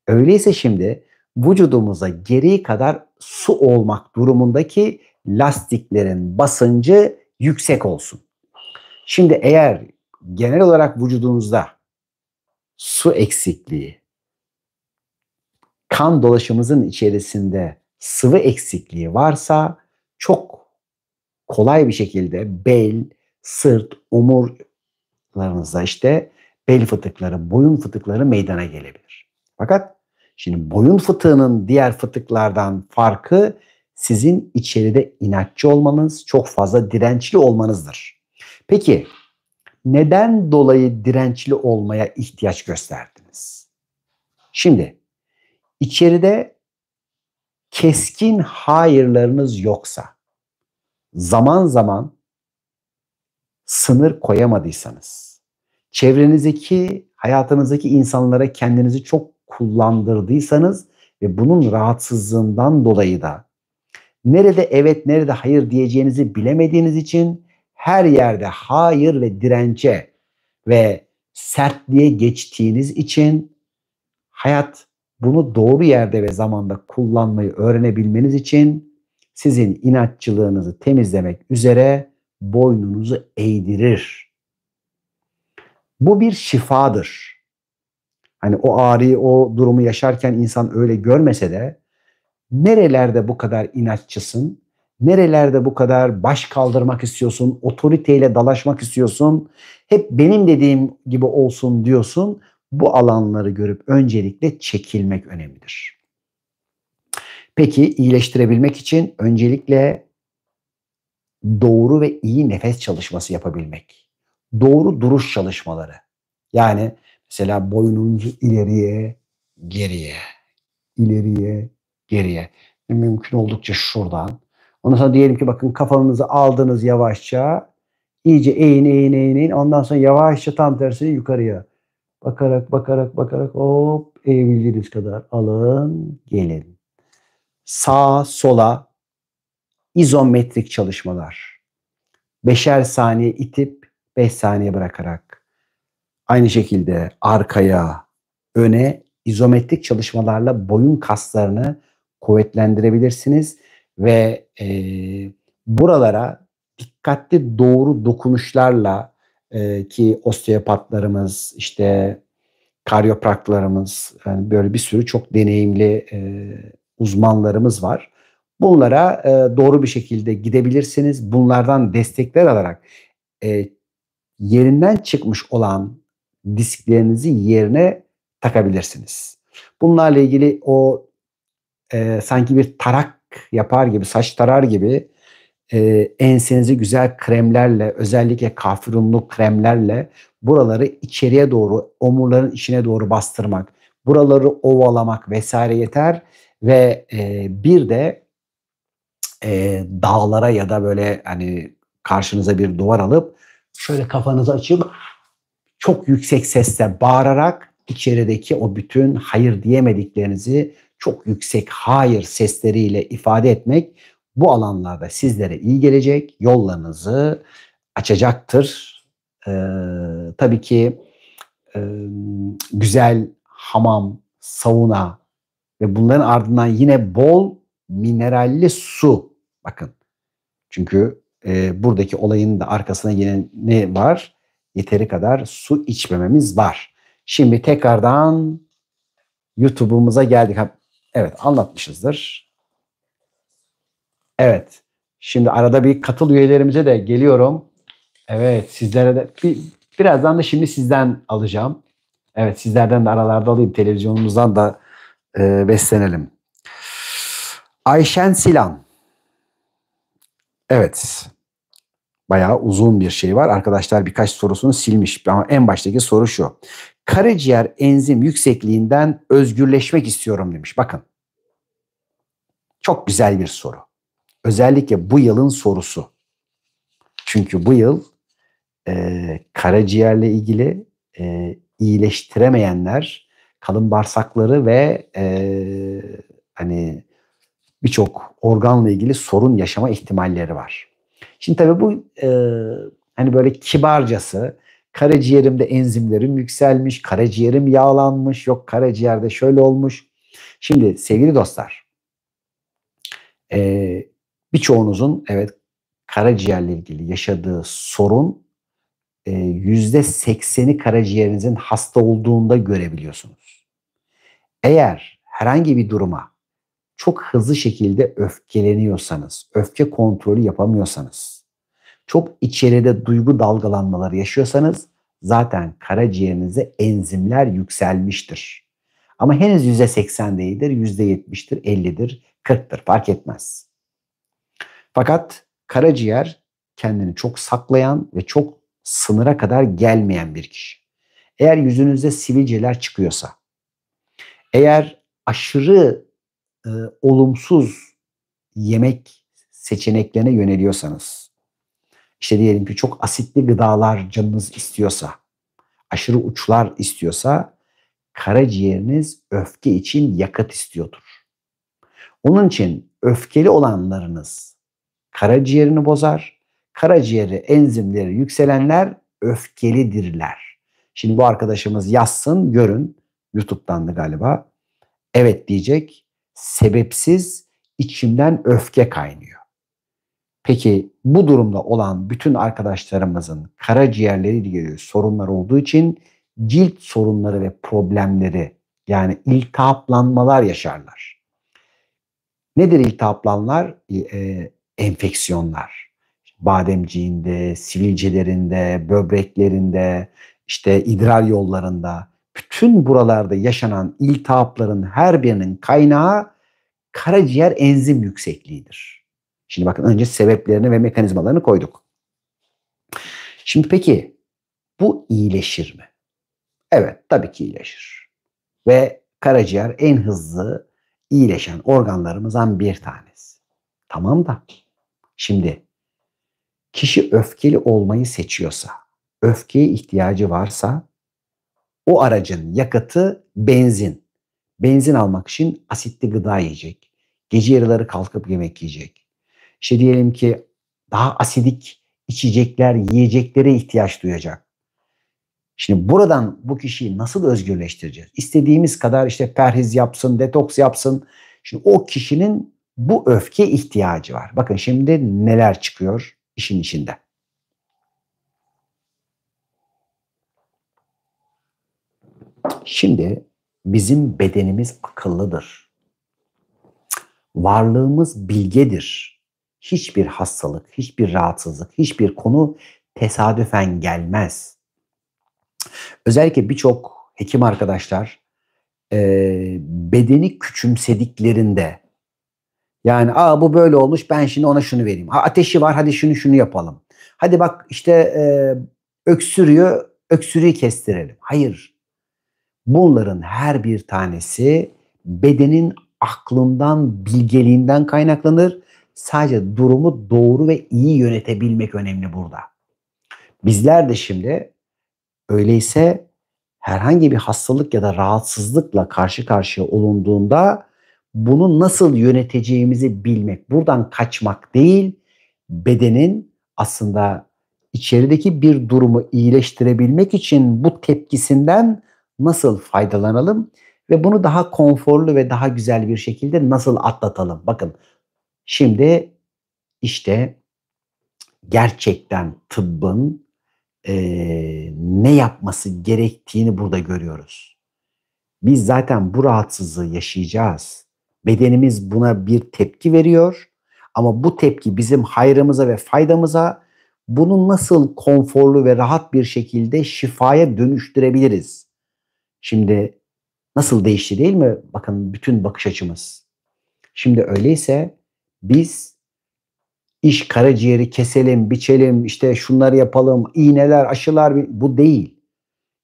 Öyleyse şimdi vücudumuza gereği kadar su olmak durumundaki lastiklerin basıncı yüksek olsun. Şimdi eğer genel olarak vücudunuzda su eksikliği, kan dolaşımımızın içerisinde sıvı eksikliği varsa çok kolay bir şekilde bel, sırt, omurlarınızda işte bel fıtıkları, boyun fıtıkları meydana gelebilir. Fakat şimdi boyun fıtığının diğer fıtıklardan farkı sizin içeride inatçı olmanız, çok fazla dirençli olmanızdır. Peki neden dolayı dirençli olmaya ihtiyaç gösterdiniz? Şimdi içeride keskin hayırlarınız yoksa, zaman zaman sınır koyamadıysanız, çevrenizdeki, hayatınızdaki insanlara kendinizi çok kullandırdıysanız ve bunun rahatsızlığından dolayı da nerede evet, nerede hayır diyeceğinizi bilemediğiniz için her yerde hayır ve dirence ve sertliğe geçtiğiniz için Hayat bunu doğru yerde ve zamanda kullanmayı öğrenebilmeniz için sizin inatçılığınızı temizlemek üzere boynunuzu eğdirir. Bu bir şifadır. Hani o ağrıyı, o durumu yaşarken insan öyle görmese de nerelerde bu kadar inatçısın, nerelerde bu kadar baş kaldırmak istiyorsun, otoriteyle dalaşmak istiyorsun, hep benim dediğim gibi olsun diyorsun. Bu alanları görüp öncelikle çekilmek önemlidir. Peki iyileştirebilmek için öncelikle doğru ve iyi nefes çalışması yapabilmek. Doğru duruş çalışmaları. Yani mesela boynunuzu ileriye, geriye, ileriye, geriye. Mümkün oldukça şuradan. Ondan sonra diyelim ki bakın kafanızı aldınız yavaşça. İyice eğin, eğin, eğin, eğin. Ondan sonra yavaşça tam tersine yukarıya. Bakarak, bakarak, bakarak hop eğebildiğiniz kadar alın, gelin. Sağa, sola izometrik çalışmalar. 5'er saniye itip 5 saniye bırakarak. Aynı şekilde arkaya, öne izometrik çalışmalarla boyun kaslarını kuvvetlendirebilirsiniz ve buralara dikkatli doğru dokunuşlarla ki osteopatlarımız, işte karyopraktlarımız, yani böyle bir sürü çok deneyimli uzmanlarımız var. Bunlara doğru bir şekilde gidebilirsiniz. Bunlardan destekler alarak e, yerinden çıkmış olan disklerinizi yerine takabilirsiniz. Bunlarla ilgili o sanki bir tarak yapar gibi, saç tarar gibi ensenizi güzel kremlerle, özellikle kafirunlu kremlerle buraları içeriye doğru, omurların içine doğru bastırmak, buraları ovalamak vesaire yeter ve bir de dağlara ya da böyle hani karşınıza bir duvar alıp şöyle kafanızı açıp çok yüksek sesle bağırarak içerideki o bütün hayır diyemediklerinizi çok yüksek hayır sesleriyle ifade etmek bu alanlarda sizlere iyi gelecek, yollarınızı açacaktır. Tabii ki e, güzel hamam, sauna ve bunların ardından yine bol mineralli su. Bakın çünkü buradaki olayın da arkasına yine ne var? Yeteri kadar su içmememiz var. Şimdi tekrardan YouTube'umuza geldik. Evet anlatmışızdır. Evet. Şimdi arada bir katıl üyelerimize de geliyorum. Evet sizlere de birazdan da şimdi sizden alacağım. Evet sizlerden de aralarda alayım. Televizyonumuzdan da beslenelim. Ayşen Silan. Evet. Bayağı uzun bir şey var. Arkadaşlar birkaç sorusunu silmiş. Ama en baştaki soru şu. Karaciğer enzim yüksekliğinden özgürleşmek istiyorum demiş. Bakın. Çok güzel bir soru. Özellikle bu yılın sorusu. Çünkü bu yıl karaciğerle ilgili iyileştiremeyenler, kalın bağırsakları ve hani birçok organla ilgili sorun yaşama ihtimalleri var. Şimdi tabii bu hani böyle kibarcası karaciğerimde enzimlerim yükselmiş, karaciğerim yağlanmış, yok karaciğerde şöyle olmuş. Şimdi sevgili dostlar, birçoğunuzun evet karaciğerle ilgili yaşadığı sorun %80'i karaciğerinizin hasta olduğunda görebiliyorsunuz. Eğer herhangi bir duruma çok hızlı şekilde öfkeleniyorsanız, öfke kontrolü yapamıyorsanız, çok içeride duygu dalgalanmaları yaşıyorsanız zaten karaciğerinize enzimler yükselmiştir. Ama henüz %80 değildir, %70'tir, 50'dir, 40'tır fark etmez. Fakat karaciğer kendini çok saklayan ve çok sınıra kadar gelmeyen bir kişi. Eğer yüzünüzde sivilceler çıkıyorsa, eğer aşırı olumsuz yemek seçeneklerine yöneliyorsanız, işte diyelim ki çok asitli gıdalar canınız istiyorsa, aşırı uçlar istiyorsa, karaciğeriniz öfke için yakıt istiyordur. Onun için öfkeli olanlarınız karaciğerini bozar, karaciğeri enzimleri yükselenler öfkelidirler. Şimdi bu arkadaşımız yazsın, görün. YouTube'dan da galiba. Evet diyecek. Sebepsiz içimden öfke kaynıyor. Peki bu durumda olan bütün arkadaşlarımızın karaciğerleriyle ilgili sorunlar olduğu için cilt sorunları ve problemleri, yani iltihaplanmalar yaşarlar. Nedir iltihaplanmalar? Enfeksiyonlar. Bademciğinde, sivilcelerinde, böbreklerinde, işte idrar yollarında, bütün buralarda yaşanan iltihapların her birinin kaynağı karaciğer enzim yüksekliğidir. Şimdi bakın, önce sebeplerini ve mekanizmalarını koyduk. Şimdi peki bu iyileşir mi? Evet, tabii ki iyileşir. Ve karaciğer en hızlı iyileşen organlarımızdan bir tanesi. Tamam da şimdi kişi öfkeli olmayı seçiyorsa, öfkeye ihtiyacı varsa o aracın yakıtı benzin. Benzin almak için asitli gıda yiyecek. Gece yarıları kalkıp yemek yiyecek. İşte diyelim ki daha asidik içecekler, yiyeceklere ihtiyaç duyacak. Şimdi buradan bu kişiyi nasıl özgürleştireceğiz? İstediğimiz kadar işte perhiz yapsın, detoks yapsın. Şimdi o kişinin bu öfke ihtiyacı var. Bakın şimdi neler çıkıyor işin içinde. Şimdi bizim bedenimiz akıllıdır. Varlığımız bilgedir. Hiçbir hastalık, hiçbir rahatsızlık, hiçbir konu tesadüfen gelmez. Özellikle birçok hekim arkadaşlar bedeni küçümsediklerinde, yani bu böyle olmuş, ben şimdi ona şunu vereyim. Ateşi var, hadi şunu yapalım. Hadi bak işte öksürüyor, öksürüğü kestirelim. Hayır. Bunların her bir tanesi bedenin aklından, bilgeliğinden kaynaklanır. Sadece durumu doğru ve iyi yönetebilmek önemli burada. Bizler de şimdi öyleyse herhangi bir hastalık ya da rahatsızlıkla karşı karşıya olunduğunda bunu nasıl yöneteceğimizi bilmek, buradan kaçmak değil, bedenin aslında içerideki bir durumu iyileştirebilmek için bu tepkisinden nasıl faydalanalım ve bunu daha konforlu ve daha güzel bir şekilde nasıl atlatalım? Bakın, şimdi işte gerçekten tıbbın ne yapması gerektiğini burada görüyoruz. Biz zaten bu rahatsızlığı yaşayacağız. Bedenimiz buna bir tepki veriyor. Ama bu tepki bizim hayrımıza ve faydamıza, bunu nasıl konforlu ve rahat bir şekilde şifaya dönüştürebiliriz? Şimdi nasıl değişti değil mi? Bakın bütün bakış açımız. Şimdi öyleyse biz iş karaciğeri keselim, biçelim, işte şunları yapalım, iğneler, aşılar, bu değil.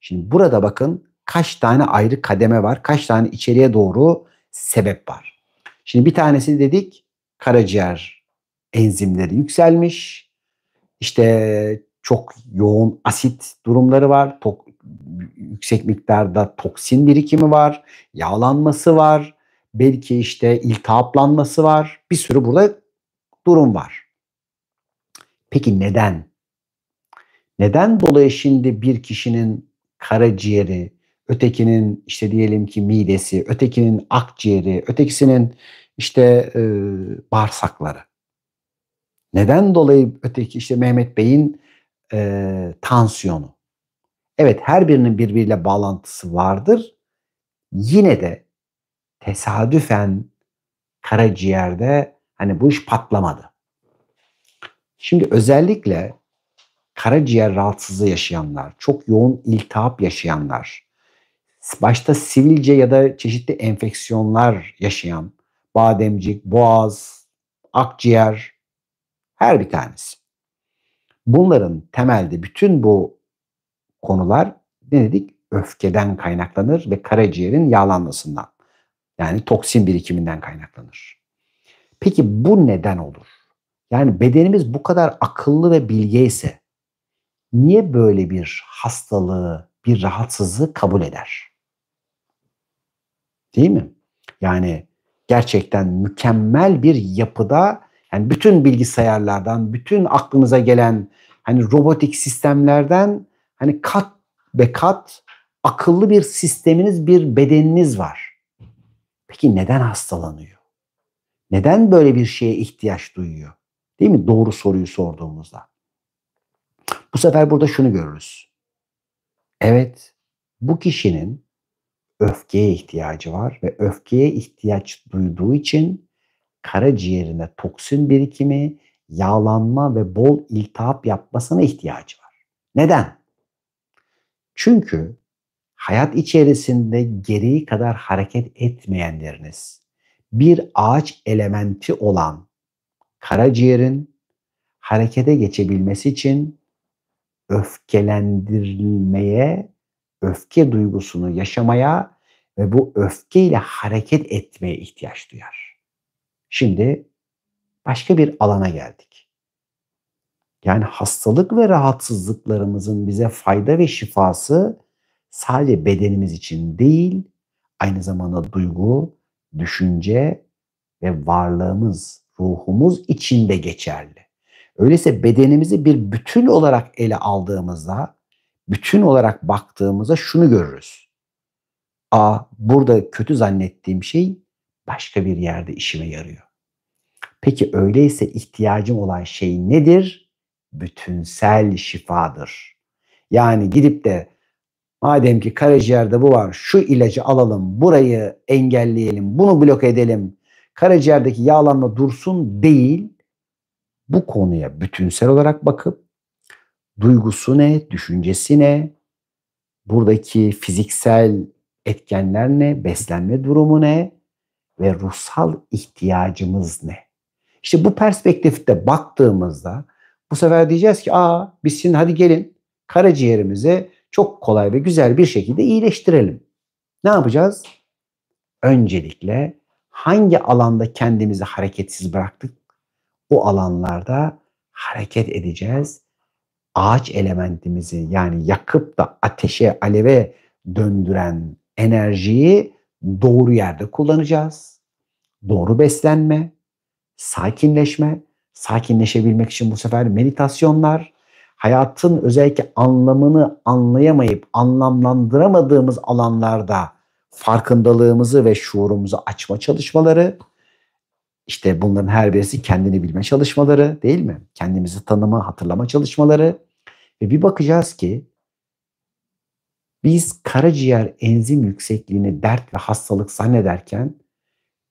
Şimdi burada bakın kaç tane ayrı kademe var, kaç tane içeriye doğru sebep var. Şimdi bir tanesi dedik, karaciğer enzimleri yükselmiş. İşte çok yoğun asit durumları var. Yüksek miktarda toksin birikimi var. Yağlanması var. Belki işte iltihaplanması var. Bir sürü burada durum var. Peki neden? Neden dolayı şimdi bir kişinin karaciğeri, ötekinin işte diyelim ki midesi, ötekinin akciğeri, ötekisinin işte bağırsakları? Neden dolayı öteki işte Mehmet Bey'in tansiyonu? Evet, her birinin birbiriyle bağlantısı vardır. Yine de tesadüfen karaciğerde hani bu iş patlamadı. Şimdi özellikle karaciğer rahatsızlığı yaşayanlar, çok yoğun iltihap yaşayanlar, başta sivilce ya da çeşitli enfeksiyonlar yaşayan, bademcik, boğaz, akciğer, her bir tanesi. Bunların temelde bütün bu konular ne dedik? Öfkeden kaynaklanır ve karaciğerin yağlanmasından. Yani toksin birikiminden kaynaklanır. Peki bu neden olur? Yani bedenimiz bu kadar akıllı ve bilge ise niye böyle bir hastalığı, bir rahatsızlığı kabul eder? Değil mi? Yani gerçekten mükemmel bir yapıda, yani bütün bilgisayarlardan, bütün aklımıza gelen hani robotik sistemlerden hani kat be kat Akıllı bir sisteminiz, bir bedeniniz var. Peki neden hastalanıyor? Neden böyle bir şeye ihtiyaç duyuyor? Değil mi? Doğru soruyu sorduğumuzda. Bu sefer burada şunu görürüz. Evet, bu kişinin öfkeye ihtiyacı var ve öfkeye ihtiyaç duyduğu için karaciğerine toksin birikimi, yağlanma ve bol iltihap yapmasına ihtiyacı var. Neden? Çünkü hayat içerisinde gereği kadar hareket etmeyenleriniz, bir ağaç elementi olan karaciğerin harekete geçebilmesi için öfkelendirilmeye, öfke duygusunu yaşamaya ve bu öfkeyle hareket etmeye ihtiyaç duyar. Şimdi başka bir alana geldik. Yani hastalık ve rahatsızlıklarımızın bize fayda ve şifası sadece bedenimiz için değil, aynı zamanda duygu, düşünce ve varlığımız, ruhumuz için de geçerli. Öyleyse bedenimizi bir bütün olarak ele aldığımızda, bütün olarak baktığımızda şunu görürüz. Burada kötü zannettiğim şey başka bir yerde işime yarıyor. Peki öyleyse ihtiyacım olan şey nedir? Bütünsel şifadır. Yani gidip de madem ki karaciğerde bu var, şu ilacı alalım, burayı engelleyelim, bunu bloke edelim, karaciğerdeki yağlanma dursun değil, bu konuya bütünsel olarak bakıp duygusu ne, düşüncesi ne, buradaki fiziksel etkenler ne, beslenme durumu ne ve ruhsal ihtiyacımız ne? İşte bu perspektifte baktığımızda bu sefer diyeceğiz ki biz şimdi hadi gelin karaciğerimizi çok kolay ve güzel bir şekilde iyileştirelim. Ne yapacağız? Öncelikle hangi alanda kendimizi hareketsiz bıraktık? O alanlarda hareket edeceğiz. Ağaç elementimizi yani yakıp da ateşe, aleve döndüren enerjiyi doğru yerde kullanacağız. Doğru beslenme, sakinleşme, sakinleşebilmek için bu sefer meditasyonlar, hayatın özellikle anlamını anlayamayıp anlamlandıramadığımız alanlarda farkındalığımızı ve şuurumuzu açma çalışmaları, işte bunların her birisi kendini bilme çalışmaları değil mi? Kendimizi tanıma, hatırlama çalışmaları ve bir bakacağız ki biz karaciğer enzim yüksekliğini dert ve hastalık zannederken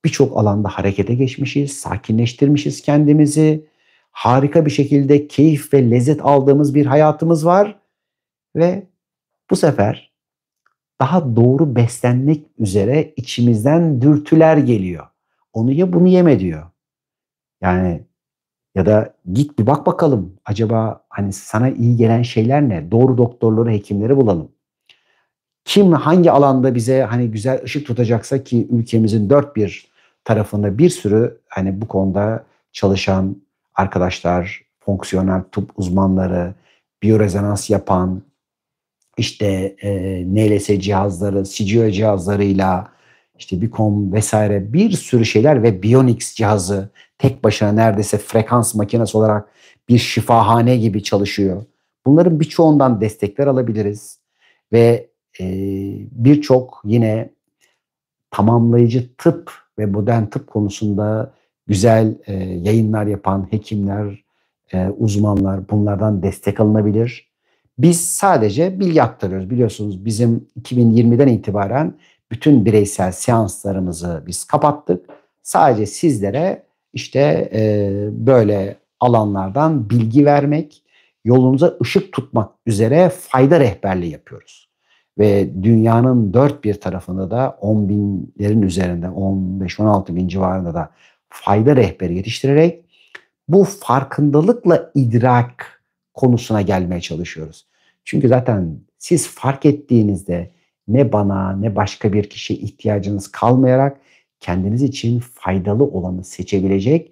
birçok alanda harekete geçmişiz, sakinleştirmişiz kendimizi. Harika bir şekilde keyif ve lezzet aldığımız bir hayatımız var ve bu sefer daha doğru beslenmek üzere içimizden dürtüler geliyor. Onu ye bunu yeme diyor. Yani ya da git bir bak bakalım acaba hani sana iyi gelen şeyler ne? Doğru doktorları, hekimleri bulalım. Kim hangi alanda bize hani güzel ışık tutacaksa ki ülkemizin dört bir tarafında bir sürü hani bu konuda çalışan arkadaşlar, fonksiyonel tıp uzmanları, biyorezonans yapan, işte NLS cihazları, CGO cihazlarıyla, işte Bicom vesaire bir sürü şeyler ve Bionix cihazı tek başına neredeyse frekans makinesi olarak bir şifahane gibi çalışıyor. Bunların birçoğundan destekler alabiliriz ve birçok yine tamamlayıcı tıp ve modern tıp konusunda güzel yayınlar yapan hekimler, uzmanlar bunlardan destek alınabilir. Biz sadece bilgi aktarıyoruz. Biliyorsunuz bizim 2020'den itibaren bütün bireysel seanslarımızı biz kapattık. Sadece sizlere işte böyle alanlardan bilgi vermek, yolunuza ışık tutmak üzere fayda rehberliği yapıyoruz. Ve dünyanın dört bir tarafında da 10 binlerin üzerinde 15-16 bin civarında da fayda rehberi yetiştirerek bu farkındalıkla idrak konusuna gelmeye çalışıyoruz. Çünkü zaten siz fark ettiğinizde ne bana ne başka bir kişiye ihtiyacınız kalmayarak kendiniz için faydalı olanı seçebilecek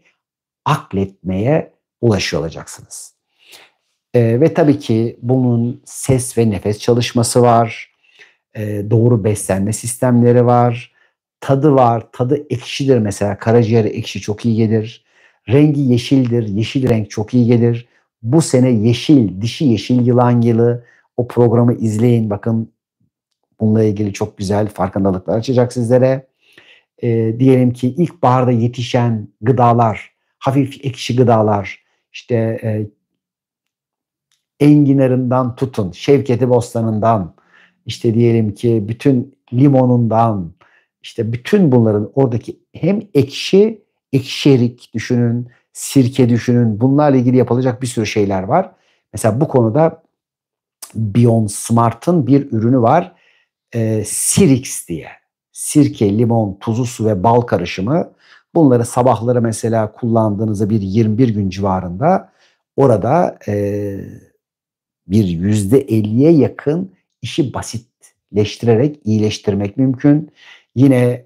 akletmeye ulaşıyor olacaksınız. Ve tabii ki bunun ses ve nefes çalışması var. Doğru beslenme sistemleri var. Tadı var. Tadı ekşidir mesela. Karaciğere ekşi çok iyi gelir. Rengi yeşildir. Yeşil renk çok iyi gelir. Bu sene yeşil, dişi yeşil yılan yılı. O programı izleyin. Bakın bununla ilgili çok güzel farkındalıklar açacak sizlere. Diyelim ki ilkbaharda yetişen gıdalar, hafif ekşi gıdalar, işte enginarından tutun, Şevketi Bostanı'ndan, işte diyelim ki bütün limonundan, işte bütün bunların oradaki hem ekşi, ekşerik düşünün, sirke düşünün. Bunlarla ilgili yapılacak bir sürü şeyler var. Mesela bu konuda Beyond Smart'ın bir ürünü var. Sirix diye. Sirke, limon, tuzlu su ve bal karışımı. Bunları sabahları mesela kullandığınızda bir 21 gün civarında orada bir %50'ye yakın işi basitleştirerek iyileştirmek mümkün. Yine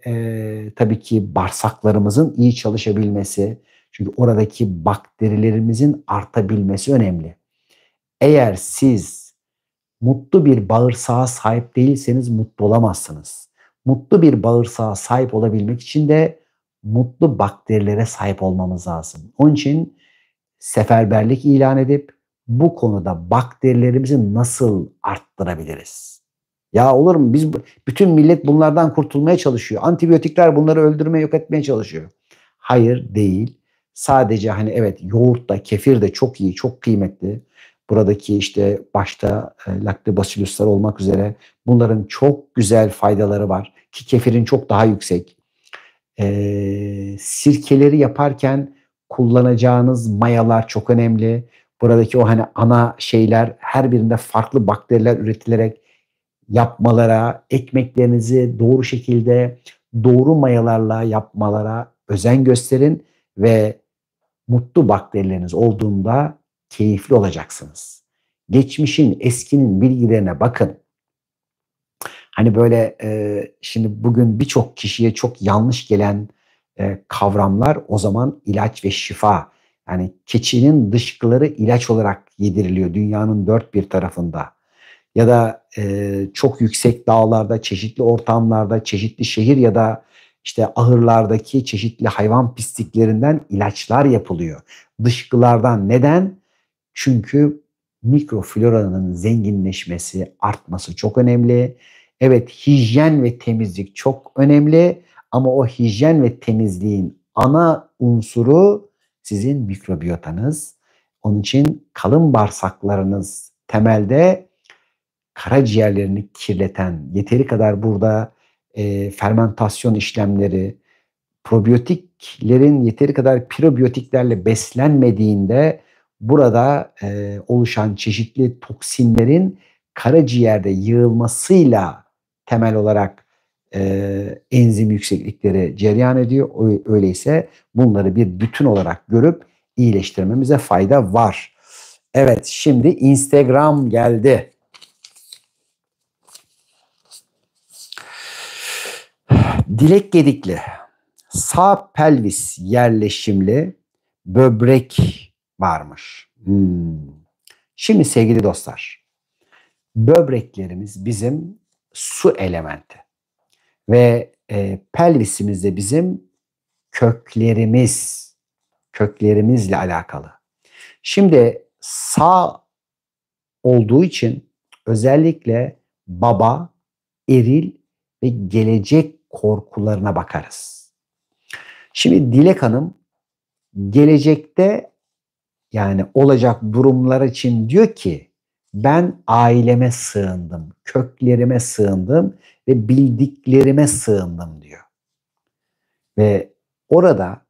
tabii ki bağırsaklarımızın iyi çalışabilmesi, çünkü oradaki bakterilerimizin artabilmesi önemli. Eğer siz mutlu bir bağırsağa sahip değilseniz mutlu olamazsınız. Mutlu bir bağırsağa sahip olabilmek için de mutlu bakterilere sahip olmamız lazım. Onun için seferberlik ilan edip bu konuda bakterilerimizi nasıl arttırabiliriz? Ya olur mu? Bütün millet bunlardan kurtulmaya çalışıyor. Antibiyotikler bunları öldürmeye, yok etmeye çalışıyor. Hayır, değil. Sadece hani evet, yoğurt da kefir de çok iyi, çok kıymetli. Buradaki işte başta Lactobacillus'lar olmak üzere bunların çok güzel faydaları var. Ki kefirin çok daha yüksek. Sirkeleri yaparken kullanacağınız mayalar çok önemli. Buradaki o hani ana şeyler her birinde farklı bakteriler üretilerek yapmalara, ekmeklerinizi doğru şekilde doğru mayalarla yapmalara özen gösterin ve mutlu bakterileriniz olduğunda keyifli olacaksınız. Geçmişin, eskinin bilgilerine bakın. Hani böyle şimdi bugün birçok kişiye çok yanlış gelen kavramlar o zaman ilaç ve şifa. Yani keçinin dışkıları ilaç olarak yediriliyor dünyanın dört bir tarafında. Ya da çok yüksek dağlarda, çeşitli ortamlarda, çeşitli şehir ya da işte ahırlardaki çeşitli hayvan pisliklerinden ilaçlar yapılıyor. Dışkılardan. Neden? Çünkü mikrofloranın zenginleşmesi, artması çok önemli. Evet, hijyen ve temizlik çok önemli ama o hijyen ve temizliğin ana unsuru sizin mikrobiyotanız. Onun için kalın bağırsaklarınız temelde karaciğerlerini kirleten, yeteri kadar burada fermentasyon işlemleri, probiyotiklerin yeteri kadar prebiyotiklerle beslenmediğinde burada oluşan çeşitli toksinlerin karaciğerde yığılmasıyla temel olarak enzim yükseklikleri cereyan ediyor. Öyleyse bunları bir bütün olarak görüp iyileştirmemize fayda var. Evet, şimdi Instagram geldi. Dilek Gedikli. Sağ pelvis yerleşimli böbrek varmış. Şimdi sevgili dostlar, böbreklerimiz bizim su elementi ve pelvisimizde bizim köklerimizle alakalı. Şimdi sağ olduğu için özellikle baba, eril ve gelecek korkularına bakarız. Şimdi Dilek Hanım gelecekte yani olacak durumlar için diyor ki ben aileme sığındım, köklerime sığındım ve bildiklerime sığındım diyor. Ve orada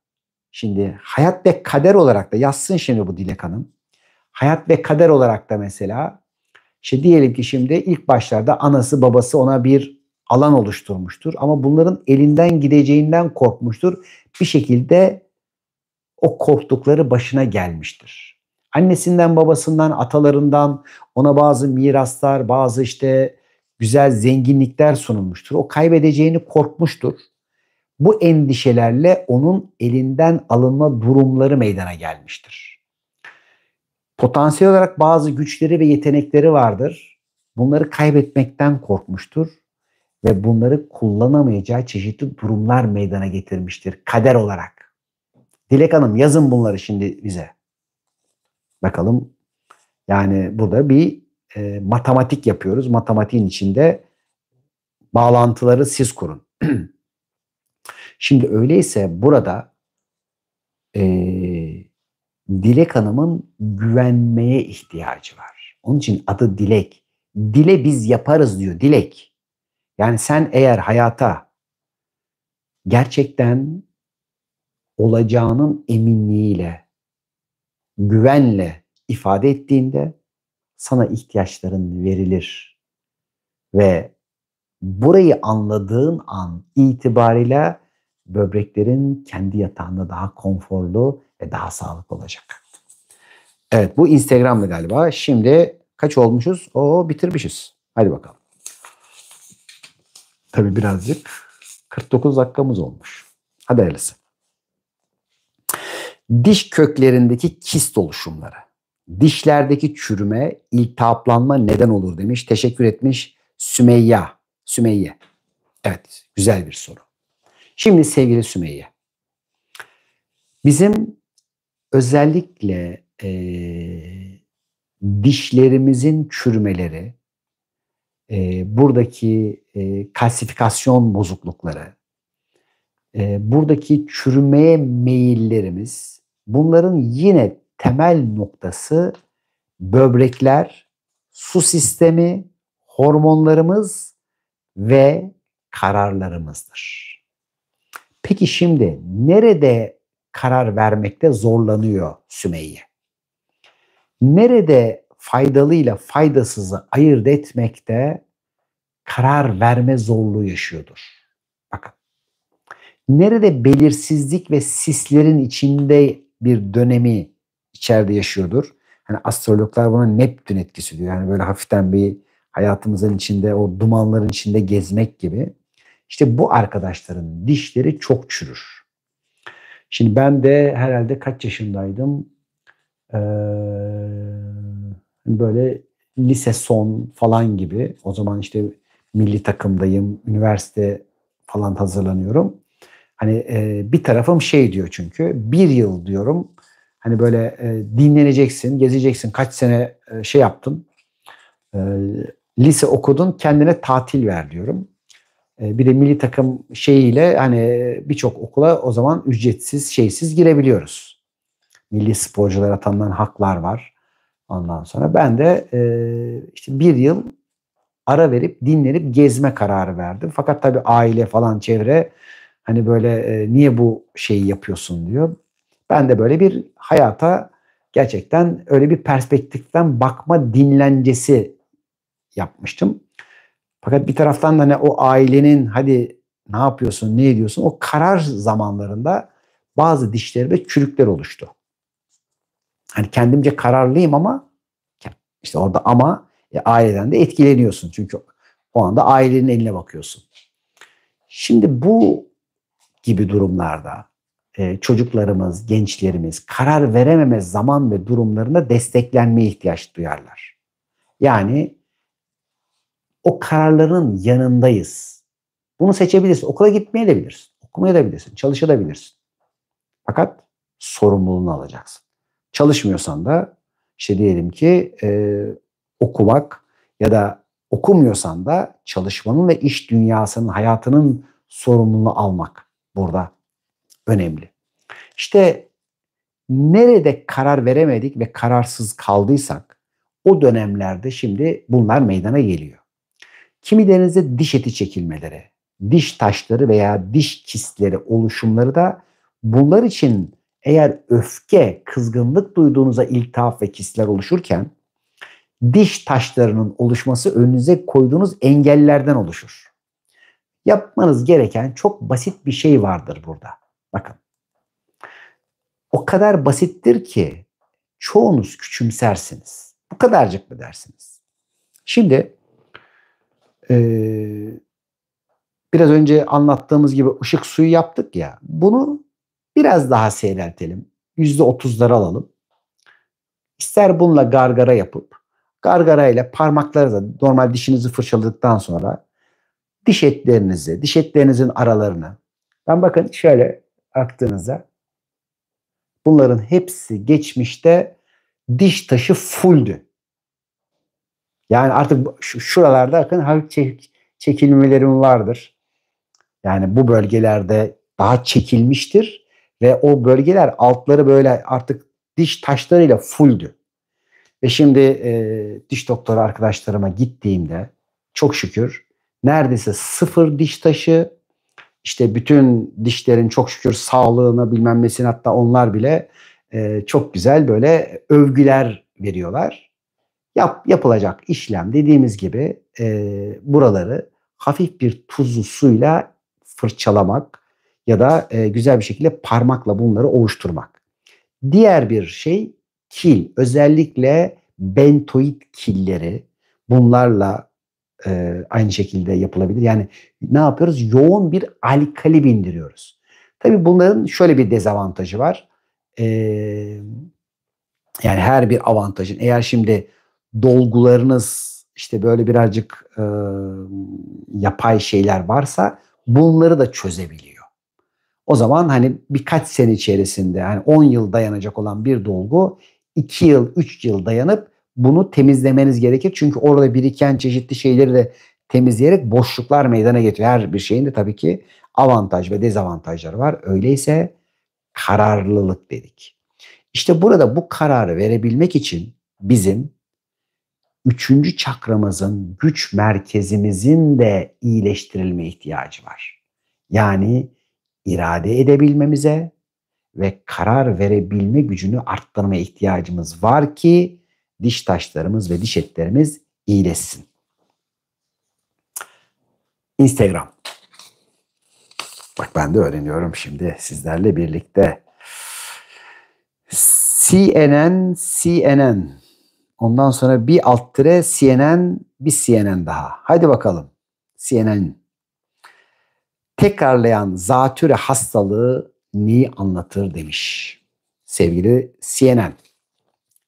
şimdi hayat ve kader olarak da yazsın şimdi bu Dilek Hanım. Hayat ve kader olarak da mesela işte diyelim ki şimdi ilk başlarda anası babası ona bir alan oluşturmuştur ama bunların elinden gideceğinden korkmuştur. Bir şekilde o korktukları başına gelmiştir. Annesinden, babasından, atalarından ona bazı miraslar, bazı işte güzel zenginlikler sunulmuştur. O kaybedeceğini korkmuştur. Bu endişelerle onun elinden alınma durumları meydana gelmiştir. Potansiyel olarak bazı güçleri ve yetenekleri vardır. Bunları kaybetmekten korkmuştur ve bunları kullanamayacağı çeşitli durumlar meydana getirmiştir kader olarak. Dilek Hanım yazın bunları şimdi bize. Bakalım yani burada bir matematik yapıyoruz. Matematiğin içinde Bağlantıları siz kurun. Şimdi öyleyse burada Dilek Hanım'ın güvenmeye ihtiyacı var. Onun için adı Dilek. Dile biz yaparız diyor Dilek. Yani sen eğer hayata gerçekten olacağının eminliğiyle, güvenle ifade ettiğinde sana ihtiyaçların verilir. Ve burayı anladığın an itibariyle böbreklerin kendi yatağında daha konforlu ve daha sağlıklı olacak. Evet, bu Instagram'da galiba. Şimdi kaç olmuşuz? Bitirmişiz. Hadi bakalım. Tabii birazcık 49 dakikamız olmuş. Hadi hayırlısı. Diş köklerindeki kist oluşumları. Dişlerdeki çürüme, iltihaplanma neden olur demiş. Teşekkür etmiş Sümeyye. Evet, güzel bir soru. Şimdi sevgili Sümeyye, bizim özellikle dişlerimizin çürümeleri, buradaki kalsifikasyon bozuklukları, buradaki çürümeye meyillerimiz, bunların yine temel noktası böbrekler, su sistemi, hormonlarımız ve kararlarımızdır. Peki şimdi nerede karar vermekte zorlanıyor Sümeyye? Nerede faydalıyla faydasızı ayırt etmekte karar verme zorluğu yaşıyordur? Bakın. Nerede belirsizlik ve sislerin içinde bir dönemi içeride yaşıyordur? Hani astrologlar buna Neptün etkisi diyor. Yani böyle hafiften bir hayatımızın içinde, o dumanların içinde gezmek gibi. İşte bu arkadaşların dişleri çok çürür. Şimdi ben de herhalde kaç yaşındaydım? Böyle lise son falan gibi. O zaman işte milli takımdayım, üniversite falan hazırlanıyorum. Hani bir tarafım şey diyor çünkü bir yıl diyorum. Hani böyle dinleneceksin, gezeceksin. Kaç sene şey yaptın, lise okudun, kendine tatil ver diyorum. Bir de milli takım şeyiyle hani birçok okula o zaman ücretsiz, şeysiz girebiliyoruz. Milli sporculara tanınan haklar var. Ondan sonra ben de işte bir yıl ara verip dinlenip gezme kararı verdim. Fakat tabii aile falan çevre hani böyle niye bu şeyi yapıyorsun diyor. Ben de böyle bir hayata gerçekten öyle bir perspektiften bakma dinlencesi yapmıştım. Fakat bir taraftan da hani o ailenin hadi ne yapıyorsun, ne ediyorsun o karar zamanlarında bazı dişlerimde çürükler oluştu. Hani kendimce kararlıyım ama işte orada ama aileden de etkileniyorsun. Çünkü o anda ailenin eline bakıyorsun. Şimdi bu gibi durumlarda çocuklarımız, gençlerimiz karar verememe zaman ve durumlarında desteklenmeye ihtiyaç duyarlar. Yani o kararların yanındayız. Bunu seçebilirsin. Okula gitmeye de bilirsin. Okumaya da bilirsin. Çalışabilirsin. Fakat sorumluluğunu alacaksın. Çalışmıyorsan da işte diyelim ki okumak ya da okumuyorsan da çalışmanın ve iş dünyasının, hayatının sorumluluğunu almak burada önemli. İşte nerede karar veremedik ve kararsız kaldıysak o dönemlerde şimdi bunlar meydana geliyor. Kimilerinizde diş eti çekilmeleri, diş taşları veya diş kistleri oluşumları da bunlar için eğer öfke, kızgınlık duyduğunuzda iltihap ve kistler oluşurken diş taşlarının oluşması önünüze koyduğunuz engellerden oluşur. Yapmanız gereken çok basit bir şey vardır burada. Bakın. O kadar basittir ki çoğunuz küçümsersiniz. Bu kadarcık mı dersiniz? Şimdi biraz önce anlattığımız gibi ışık suyu yaptık ya. Bunu biraz daha seyreltelim. %30'ları alalım. İster bununla gargara yapıp gargarayla parmaklarınızla normal dişinizi fırçaladıktan sonra diş etlerinizi, diş etlerinizin aralarını ben bakın şöyle baktığınızda bunların hepsi geçmişte diş taşı fulldü. Yani artık şuralarda bakın hafif çekilmelerim vardır. Yani bu bölgelerde daha çekilmiştir ve o bölgeler altları böyle artık diş taşlarıyla fulldü. Ve şimdi diş doktoru arkadaşlarıma gittiğimde çok şükür neredeyse sıfır diş taşı, işte bütün dişlerin çok şükür sağlığına bilmem nesine, hatta onlar bile çok güzel böyle övgüler veriyorlar. Yapılacak işlem dediğimiz gibi buraları hafif bir tuzlu suyla fırçalamak ya da güzel bir şekilde parmakla bunları ovuşturmak. Diğer bir şey kil. Özellikle bentoid killeri, bunlarla aynı şekilde yapılabilir. Yani ne yapıyoruz? Yoğun bir alkali bindiriyoruz. Tabii bunların şöyle bir dezavantajı var. Eee, Yani her bir avantajın, eğer şimdi dolgularınız işte böyle birazcık yapay şeyler varsa bunları da çözebiliyor. O zaman hani birkaç sene içerisinde, hani 10 yıl dayanacak olan bir dolgu 2 yıl 3 yıl dayanıp bunu temizlemeniz gerekir. Çünkü orada biriken çeşitli şeyleri de temizleyerek boşluklar meydana getiriyor. Her bir şeyin de tabii ki avantaj ve dezavantajları var. Öyleyse kararlılık dedik. İşte burada bu kararı verebilmek için bizim üçüncü çakramızın, güç merkezimizin de iyileştirilme ihtiyacı var. Yani irade edebilmemize ve karar verebilme gücünü arttırmaya ihtiyacımız var ki diş taşlarımız ve diş etlerimiz iyileşsin. Instagram. Bak ben de öğreniyorum şimdi sizlerle birlikte. CNN. Ondan sonra bir alt tire CNN, bir CNN daha. Hadi bakalım. CNN. Tekrarlayan zatüre hastalığı neyi anlatır demiş sevgili CNN.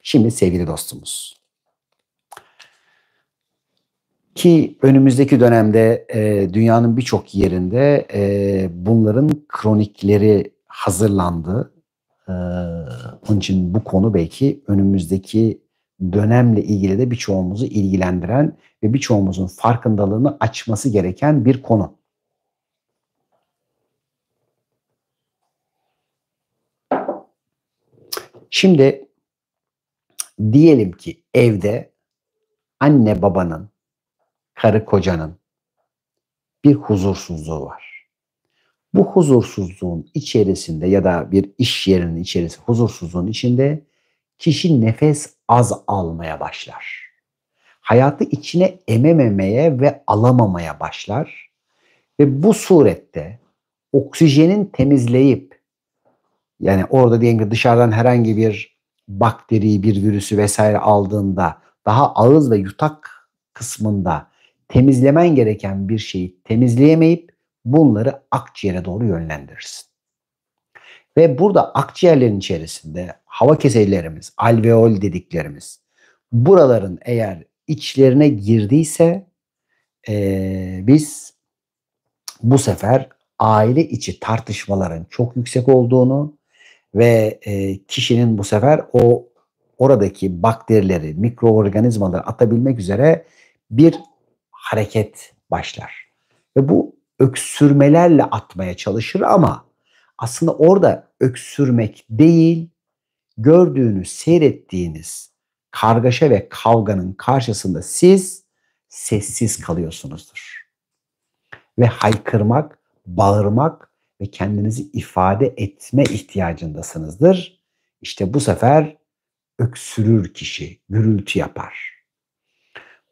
Şimdi sevgili dostumuz. Ki önümüzdeki dönemde dünyanın birçok yerinde bunların kronikleri hazırlandı. Onun için bu konu belki önümüzdeki dönemle ilgili de birçoğumuzu ilgilendiren ve birçoğumuzun farkındalığını açması gereken bir konu. Şimdi diyelim ki evde anne babanın, karı kocanın bir huzursuzluğu var. Bu huzursuzluğun içerisinde ya da bir iş yerinin içerisinde, huzursuzluğun içinde kişi nefes az almaya başlar. Hayatı içine emememeye ve alamamaya başlar ve bu surette oksijenin temizleyip, yani orada diyelim ki dışarıdan herhangi bir bakteriyi, bir virüsü vesaire aldığında daha ağız ve yutak kısmında temizlemen gereken bir şeyi temizleyemeyip bunları akciğere doğru yönlendirirsin. Ve burada akciğerlerin içerisinde hava keselerimiz, alveol dediklerimiz, buraların eğer içlerine girdiyse biz bu sefer aile içi tartışmaların çok yüksek olduğunu ve kişinin bu sefer oradaki bakterileri, mikroorganizmaları atabilmek üzere bir hareket başlar. Ve bu öksürmelerle atmaya çalışır ama aslında orada öksürmek değil, gördüğünüz, seyrettiğiniz kargaşa ve kavganın karşısında siz sessiz kalıyorsunuzdur. Ve haykırmak, bağırmak ve kendinizi ifade etme ihtiyacındasınızdır. İşte bu sefer öksürür kişi, gürültü yapar.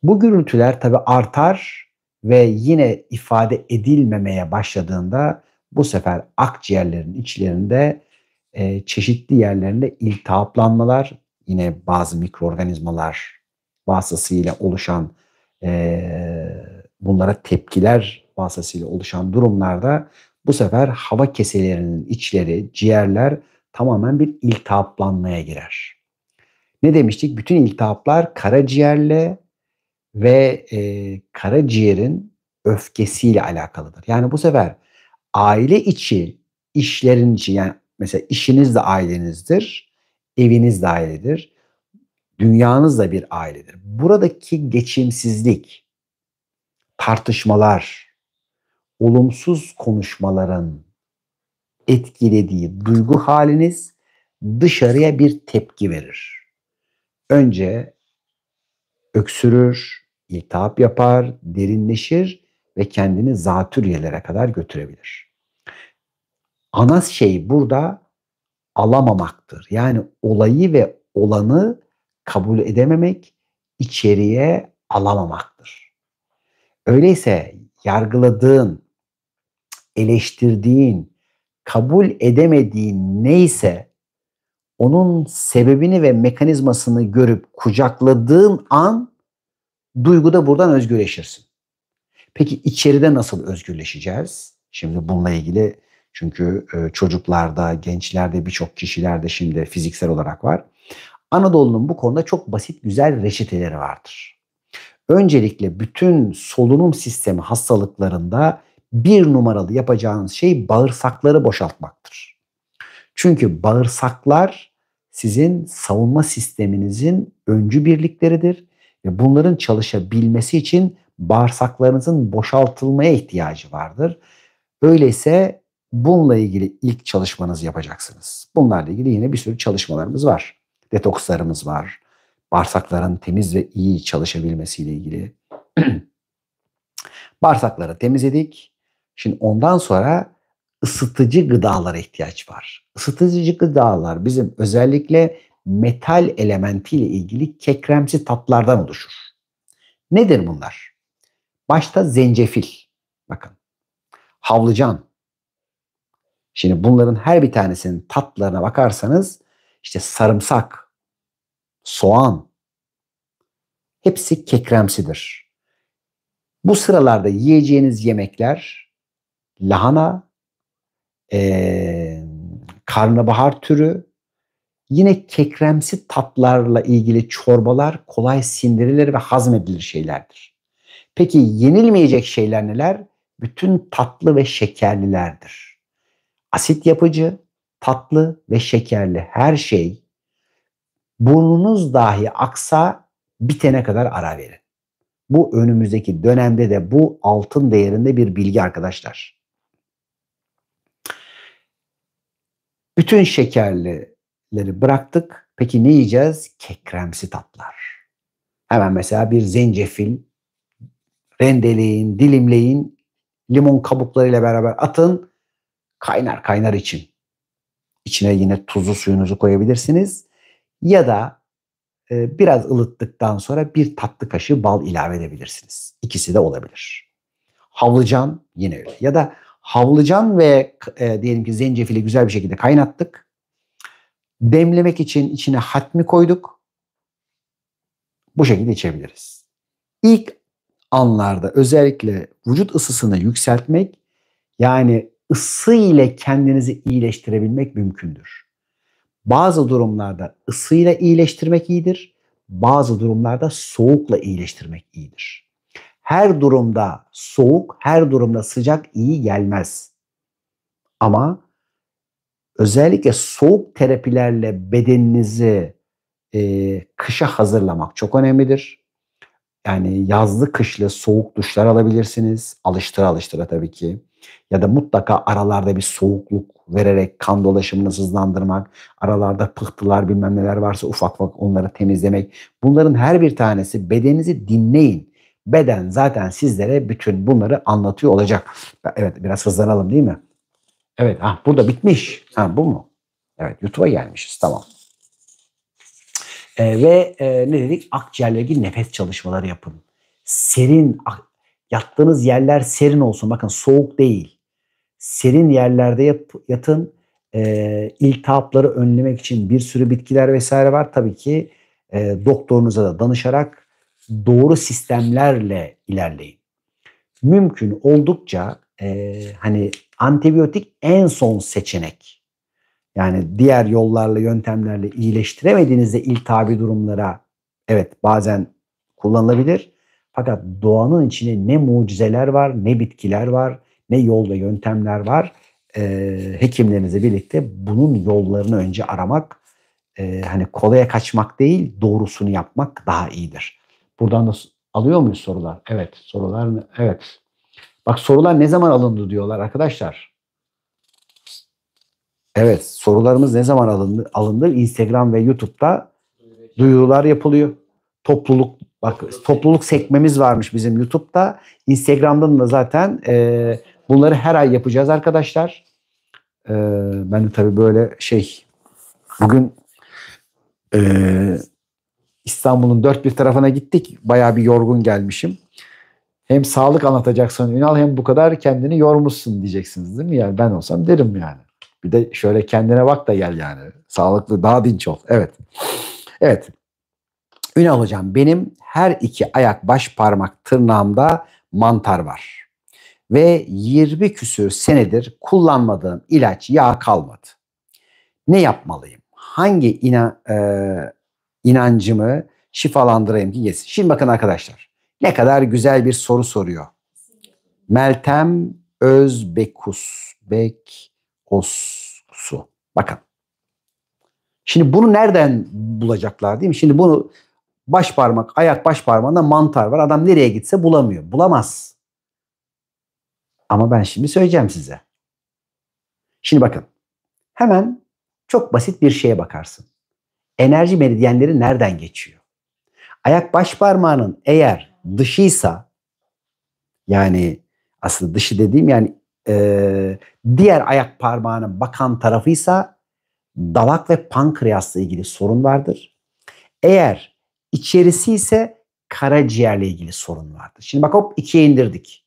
Bu gürültüler tabii artar ve yine ifade edilmemeye başladığında bu sefer akciğerlerin içlerinde çeşitli yerlerinde iltihaplanmalar, yine bazı mikroorganizmalar vasıtasıyla oluşan bunlara tepkiler vasıtasıyla oluşan durumlarda bu sefer hava keselerinin içleri, ciğerler tamamen bir iltihaplanmaya girer. Ne demiştik? Bütün iltihaplar karaciğerle ve karaciğerin öfkesiyle alakalıdır. Yani bu sefer aile içi işlerin içi, yani mesela işiniz de ailenizdir, eviniz de ailedir, dünyanız da bir ailedir. Buradaki geçimsizlik, tartışmalar, olumsuz konuşmaların etkilediği duygu haliniz dışarıya bir tepki verir. Önce öksürür, iltihap yapar, derinleşir ve kendini zatürrelere kadar götürebilir. Ana şey burada alamamaktır. Yani olayı ve olanı kabul edememek, içeriye alamamaktır. Öyleyse yargıladığın, eleştirdiğin, kabul edemediğin neyse onun sebebini ve mekanizmasını görüp kucakladığın an duyguda buradan özgürleşirsin. Peki içeride nasıl özgürleşeceğiz? Şimdi bununla ilgili çünkü çocuklarda, gençlerde, birçok kişilerde şimdi fiziksel olarak var. Anadolu'nun bu konuda çok basit, güzel reçeteleri vardır. Öncelikle bütün solunum sistemi hastalıklarında bir numaralı yapacağınız şey bağırsakları boşaltmaktır. Çünkü bağırsaklar sizin savunma sisteminizin öncü birlikleridir ve bunların çalışabilmesi için bağırsaklarınızın boşaltılmaya ihtiyacı vardır. Öyleyse bununla ilgili ilk çalışmanızı yapacaksınız. Bunlarla ilgili yine bir sürü çalışmalarımız var. Detokslarımız var. Bağırsakların temiz ve iyi çalışabilmesiyle ilgili. Bağırsakları temizledik. Şimdi ondan sonra ısıtıcı gıdalara ihtiyaç var. Isıtıcı gıdalar bizim özellikle metal elementiyle ilgili kekremsi tatlardan oluşur. Nedir bunlar? Başta zencefil. Bakın. Havlıcan. Şimdi bunların her bir tanesinin tatlarına bakarsanız işte sarımsak, soğan hepsi kekremsidir. Bu sıralarda yiyeceğiniz yemekler lahana, karnabahar türü, yine kekremsi tatlarla ilgili çorbalar kolay sindirilir ve hazmedilir şeylerdir. Peki yenilmeyecek şeyler neler? Bütün tatlı ve şekerlilerdir. Asit yapıcı, tatlı ve şekerli her şey burnunuz dahi aksa bitene kadar ara verin. Bu önümüzdeki dönemde de bu altın değerinde bir bilgi arkadaşlar. Bütün şekerlileri bıraktık. Peki ne yiyeceğiz? Kekremsi tatlar. Hemen mesela bir zencefil rendeleyin, dilimleyin, limon kabuklarıyla beraber atın. Kaynar kaynar için. İçine yine tuzlu suyunuzu koyabilirsiniz. Ya da biraz ılıttıktan sonra bir tatlı kaşığı bal ilave edebilirsiniz. İkisi de olabilir. Havlıcan yine öyle. Ya da havlıcan ve diyelim ki zencefili güzel bir şekilde kaynattık. Demlemek için içine hatmi koyduk. Bu şekilde içebiliriz. İlk anlarda özellikle vücut ısısını yükseltmek, yani ısı ile kendinizi iyileştirebilmek mümkündür. Bazı durumlarda ısıyla iyileştirmek iyidir. Bazı durumlarda soğukla iyileştirmek iyidir. Her durumda soğuk, her durumda sıcak iyi gelmez. Ama özellikle soğuk terapilerle bedeninizi kışa hazırlamak çok önemlidir. Yani yazlı kışlı soğuk duşlar alabilirsiniz. Alıştıra alıştıra tabii ki. Ya da mutlaka aralarda bir soğukluk vererek kan dolaşımını hızlandırmak, aralarda pıhtılar bilmem neler varsa ufak ufak onları temizlemek. Bunların her bir tanesi bedeninizi dinleyin. Beden zaten sizlere bütün bunları anlatıyor olacak. Evet biraz hızlanalım değil mi? Evet burada bitmiş. Bu mu? Evet YouTube'a gelmişiz tamam. Ne dedik? Akciğerle ilgili nefes çalışmaları yapın. Serin, yattığınız yerler serin olsun. Bakın soğuk değil. Serin yerlerde yatın. İltihapları önlemek için bir sürü bitkiler vesaire var. Tabii ki doktorunuza da danışarak doğru sistemlerle ilerleyin. Mümkün oldukça hani antibiyotik en son seçenek. Yani diğer yollarla, yöntemlerle iyileştiremediğinizde iltihabi durumlara evet bazen kullanılabilir. Fakat doğanın içinde ne mucizeler var, ne bitkiler var, ne yol ve yöntemler var. Hekimlerinizle birlikte bunun yollarını önce aramak, hani kolaya kaçmak değil, doğrusunu yapmak daha iyidir. Buradan da Alıyor muyuz sorular? Evet. Sorular evet. Bak sorular ne zaman alındı diyorlar arkadaşlar. Evet. Sorularımız ne zaman alındı? Alındı. Instagram ve YouTube'da duyurular yapılıyor. Topluluk sekmemiz varmış bizim YouTube'da. Instagram'dan da zaten bunları her ay yapacağız arkadaşlar. Ben de tabii böyle bugün e, İstanbul'un dört bir tarafına gittik. Bayağı bir yorgun gelmişim. Hem sağlık anlatacaksın Ünal hem bu kadar kendini yormuşsun diyeceksiniz değil mi? Yani ben olsam derim yani. Bir de şöyle kendine bak da gel yani. Sağlıklı daha dinç ol. Evet. Evet. Ünal hocam benim her iki ayak baş parmak tırnağımda mantar var. Ve 20 küsür senedir kullanmadığım ilaç yağ kalmadı. Ne yapmalıyım? Hangi inancımı şifalandırayım ki geçsin? Şimdi bakın arkadaşlar. Ne kadar güzel bir soru soruyor. Meltem Özbekus. Bekossu. Bakın. Şimdi bunu nereden bulacaklar değil mi? Şimdi bunu ayak baş parmağında mantar var. Adam nereye gitse bulamıyor. Bulamaz. Ama ben şimdi söyleyeceğim size. Şimdi bakın. Hemen çok basit bir şeye bakarsın. Enerji meridyenleri nereden geçiyor? Ayak baş parmağının eğer dışıysa yani aslında dışı dediğim yani diğer ayak parmağının bakan tarafıysa dalak ve pankreasla ilgili sorun vardır. Eğer içerisi ise karaciğerle ilgili sorun vardır. Şimdi bak hop ikiye indirdik.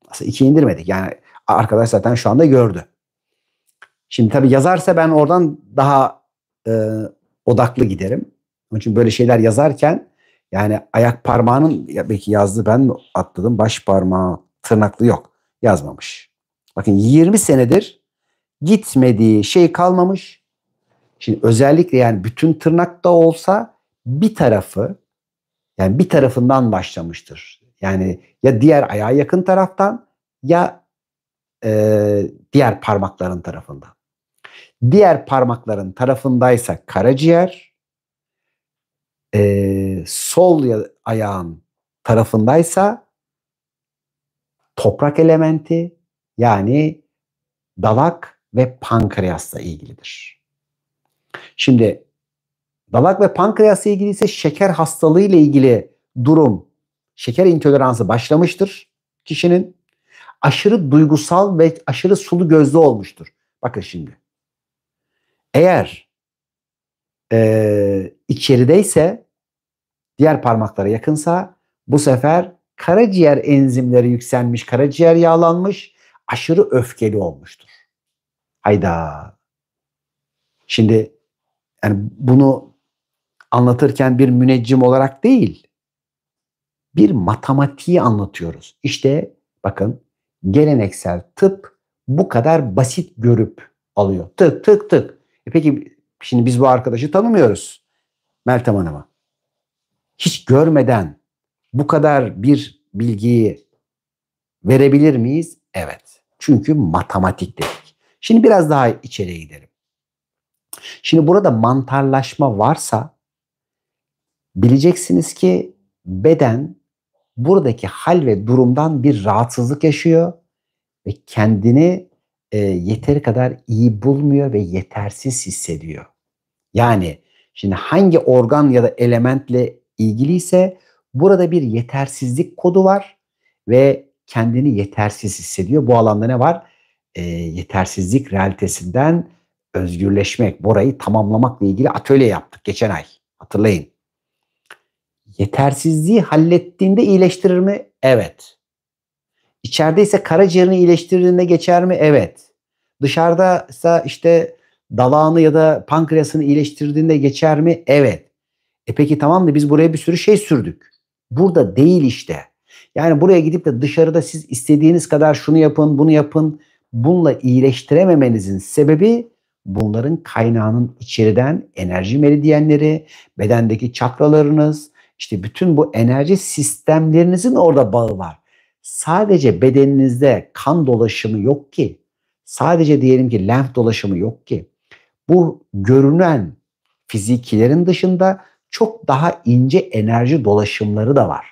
Aslında ikiye indirmedik. Yani arkadaş zaten şu anda gördü. Şimdi tabii yazarsa ben oradan daha odaklı giderim. Onun için böyle şeyler yazarken yani ayak parmağının belki yazdı ben mi atladım baş parmağı tırnaklı yok yazmamış. Bakın 20 senedir gitmediği şey kalmamış. Şimdi özellikle yani bütün tırnakta olsa bir tarafından başlamıştır. Yani ya diğer ayağa yakın taraftan ya diğer parmakların tarafından. Diğer parmakların tarafındaysa karaciğer, sol ayağın tarafındaysa toprak elementi yani dalak ve pankreasla ilgilidir. Şimdi dalak ve pankreasla ilgili ise şeker hastalığı ile ilgili durum, şeker intoleransı başlamıştır kişinin. Aşırı duygusal ve aşırı sulu gözlü olmuştur. Bakın şimdi. Eğer içerideyse diğer parmaklara yakınsa bu sefer karaciğer enzimleri yükselmiş, karaciğer yağlanmış, aşırı öfkeli olmuştur. Hayda. Şimdi yani bunu anlatırken bir müneccim olarak değil, bir matematiği anlatıyoruz. İşte bakın geleneksel tıp bu kadar basit görüp alıyor. Tık tık tık. Peki şimdi biz bu arkadaşı tanımıyoruz. Meltem Hanım'ı. Hiç görmeden bu kadar bir bilgiyi verebilir miyiz? Evet. Çünkü matematik dedik. Şimdi biraz daha içeriye gidelim. Şimdi burada mantarlaşma varsa bileceksiniz ki beden buradaki hal ve durumdan bir rahatsızlık yaşıyor ve kendini yeteri kadar iyi bulmuyor ve yetersiz hissediyor. Yani şimdi hangi organ ya da elementle ilgiliyse burada bir yetersizlik kodu var ve kendini yetersiz hissediyor. Bu alanda ne var? Yetersizlik realitesinden özgürleşmek, burayı tamamlamakla ilgili atölye yaptık geçen ay. Hatırlayın. Yetersizliği hallettiğinde iyileştirir mi? Evet. İçerideyse karaciğerini iyileştirdiğinde geçer mi? Evet. Dışarıdaysa işte dalağını ya da pankreasını iyileştirdiğinde geçer mi? Evet. Peki tamam da biz buraya bir sürü şey sürdük. Burada değil işte. Yani buraya gidip de dışarıda siz istediğiniz kadar şunu yapın, bunu yapın. Bununla iyileştirememenizin sebebi bunların kaynağının içeriden enerji meridyenleri, bedendeki çakralarınız, işte bütün bu enerji sistemlerinizin orada bağı var. Sadece bedeninizde kan dolaşımı yok ki. Sadece diyelim ki lenf dolaşımı yok ki. Bu görünen fizikilerin dışında çok daha ince enerji dolaşımları da var.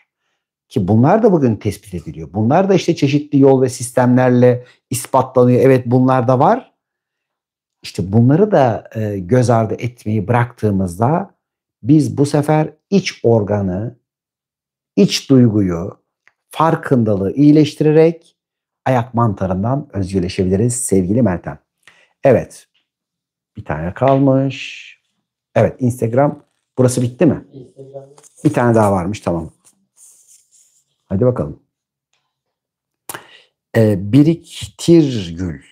Ki bunlar da bugün tespit ediliyor. Bunlar da işte çeşitli yol ve sistemlerle ispatlanıyor. Evet, bunlar da var. İşte bunları da göz ardı etmeyi bıraktığımızda biz bu sefer iç organı, iç duyguyu, farkındalığı iyileştirerek ayak mantarından özgürleşebiliriz sevgili Meltem. Evet, bir tane kalmış. Evet, Instagram. Burası bitti mi? Bir tane daha varmış, tamam. Hadi bakalım. Biriktirgül.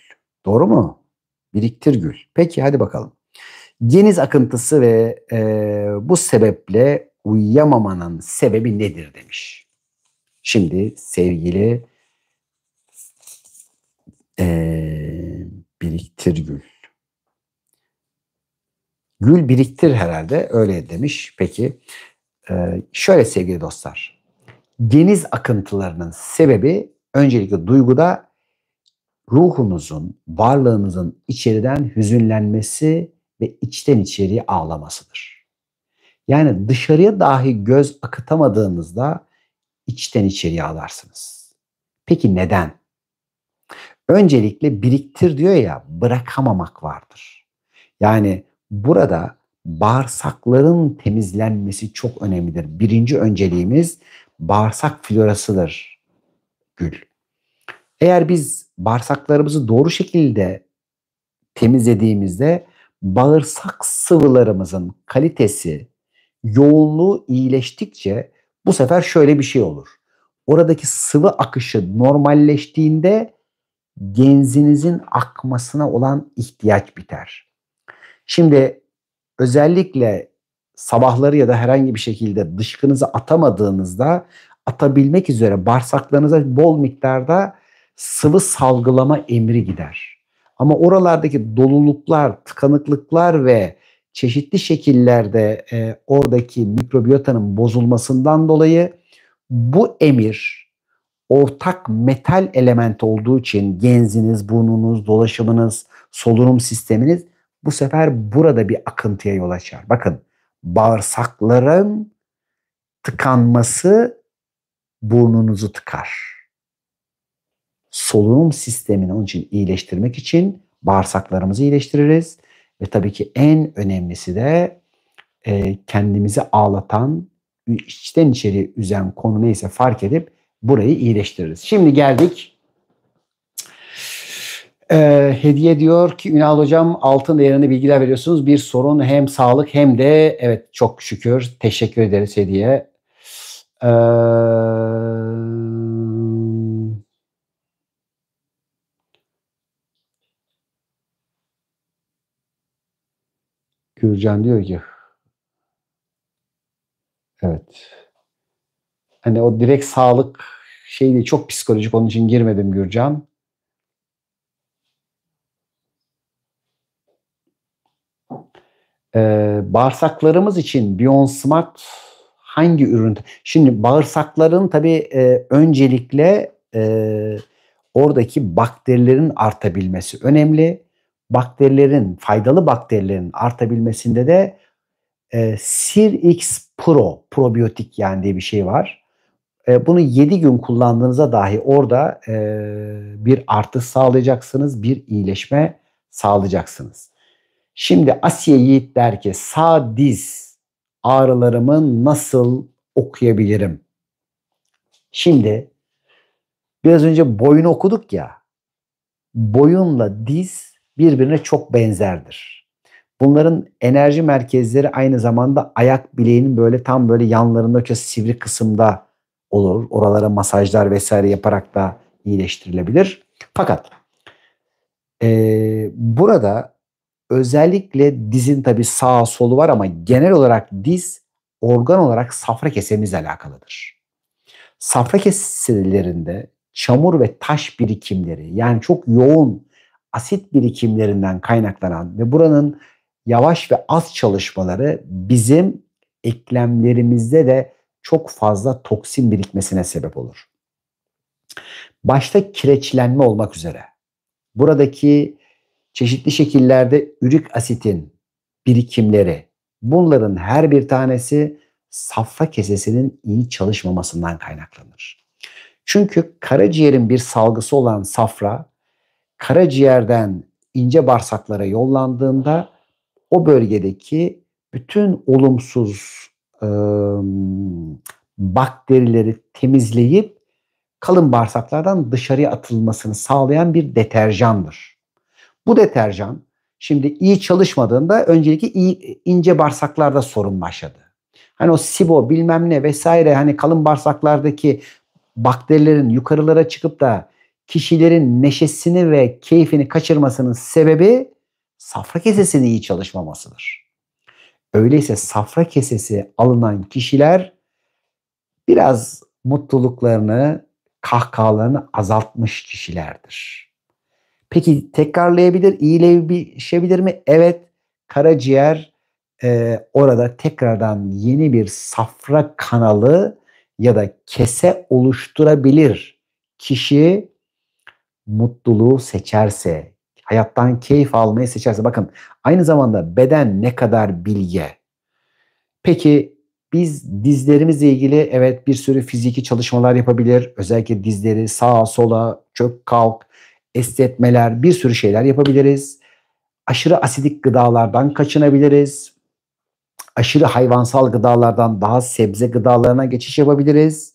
Doğru mu? Biriktirgül. Peki hadi bakalım. Deniz akıntısı ve bu sebeple uyuyamamanın sebebi nedir demiş. Şimdi sevgili Biriktirgül. Gül biriktir herhalde, öyle demiş. Peki şöyle sevgili dostlar. Deniz akıntılarının sebebi öncelikle duyguda ruhunuzun, varlığınızın içeriden hüzünlenmesi ve içten içeriye ağlamasıdır. Yani dışarıya dahi göz akıtamadığınızda içten içeriye ağlarsınız. Peki neden? Öncelikle biriktir diyor ya, bırakamamak vardır. Yani burada bağırsakların temizlenmesi çok önemlidir. Birinci önceliğimiz bağırsak florasıdır Gül. Eğer biz bağırsaklarımızı doğru şekilde temizlediğimizde bağırsak sıvılarımızın kalitesi, yoğunluğu iyileştikçe bu sefer şöyle bir şey olur. Oradaki sıvı akışı normalleştiğinde genzinizin akmasına olan ihtiyaç biter. Şimdi özellikle sabahları ya da herhangi bir şekilde dışkınızı atamadığınızda atabilmek üzere bağırsaklarınıza bol miktarda sıvı salgılama emri gider. Ama oralardaki doluluklar, tıkanıklıklar ve çeşitli şekillerde oradaki mikrobiyotanın bozulmasından dolayı bu emir ortak metal element olduğu için genziniz, burnunuz, dolaşımınız, solunum sisteminiz bu sefer burada bir akıntıya yol açar. Bakın, bağırsakların tıkanması burnunuzu tıkar. Solunum sistemini onun için iyileştirmek için bağırsaklarımızı iyileştiririz. Ve tabii ki en önemlisi de kendimizi ağlatan, içten içeri üzen konu neyse fark edip burayı iyileştiririz. Şimdi geldik. Hediye diyor ki Ünal Hocam, altın değerinde bilgiler veriyorsunuz. Bir sorun, hem sağlık hem de evet, çok şükür. Teşekkür ederiz Hediye. Gürcan diyor ki evet. Hani o direkt sağlık şeyi çok psikolojik, onun için girmedim Gürcan. Bağırsaklarımız için Beyond Smart hangi ürün? Şimdi bağırsakların tabii öncelikle oradaki bakterilerin artabilmesi önemli. Bakterilerin, faydalı bakterilerin artabilmesinde de Sirx Pro, probiyotik yani diye bir şey var. Bunu 7 gün kullandığınızda dahi orada bir artış sağlayacaksınız, bir iyileşme sağlayacaksınız. Şimdi Asiye Yiğit der ki sağ diz ağrılarımı nasıl okuyabilirim? Şimdi biraz önce boyun okuduk ya, boyunla diz birbirine çok benzerdir. Bunların enerji merkezleri aynı zamanda ayak bileğinin böyle tam böyle yanlarında sivri kısımda olur. Oralara masajlar vesaire yaparak da iyileştirilebilir. Fakat burada özellikle dizin tabii sağ solu var ama genel olarak diz organ olarak safra kesemizle alakalıdır. Safra keselerinde çamur ve taş birikimleri, yani çok yoğun asit birikimlerinden kaynaklanan ve buranın yavaş ve az çalışmaları bizim eklemlerimizde de çok fazla toksin birikmesine sebep olur. Başta kireçlenme olmak üzere buradaki çeşitli şekillerde ürik asitin birikimleri, bunların her bir tanesi safra kesesinin iyi çalışmamasından kaynaklanır. Çünkü karaciğerin bir salgısı olan safra, karaciğerden ince bağırsaklara yollandığında o bölgedeki bütün olumsuz e, bakterileri temizleyip kalın bağırsaklardan dışarıya atılmasını sağlayan bir deterjandır. Bu deterjan şimdi iyi çalışmadığında öncelikle ince bağırsaklarda sorun başladı. Hani o SIBO bilmem ne vesaire, hani kalın bağırsaklardaki bakterilerin yukarılara çıkıp da kişilerin neşesini ve keyfini kaçırmasının sebebi safra kesesinin iyi çalışmamasıdır. Öyleyse safra kesesi alınan kişiler biraz mutluluklarını, kahkahalarını azaltmış kişilerdir. Peki tekrarlayabilir, iyileşebilir mi? Evet, karaciğer orada tekrardan yeni bir safra kanalı ya da kese oluşturabilir. Kişi mutluluğu seçerse, hayattan keyif almayı seçerse. Bakın, aynı zamanda beden ne kadar bilge. Peki biz dizlerimizle ilgili evet bir sürü fiziki çalışmalar yapabilir. Özellikle dizleri sağa sola çök kalk, esnetmeler, bir sürü şeyler yapabiliriz. Aşırı asidik gıdalardan kaçınabiliriz. Aşırı hayvansal gıdalardan daha sebze gıdalarına geçiş yapabiliriz.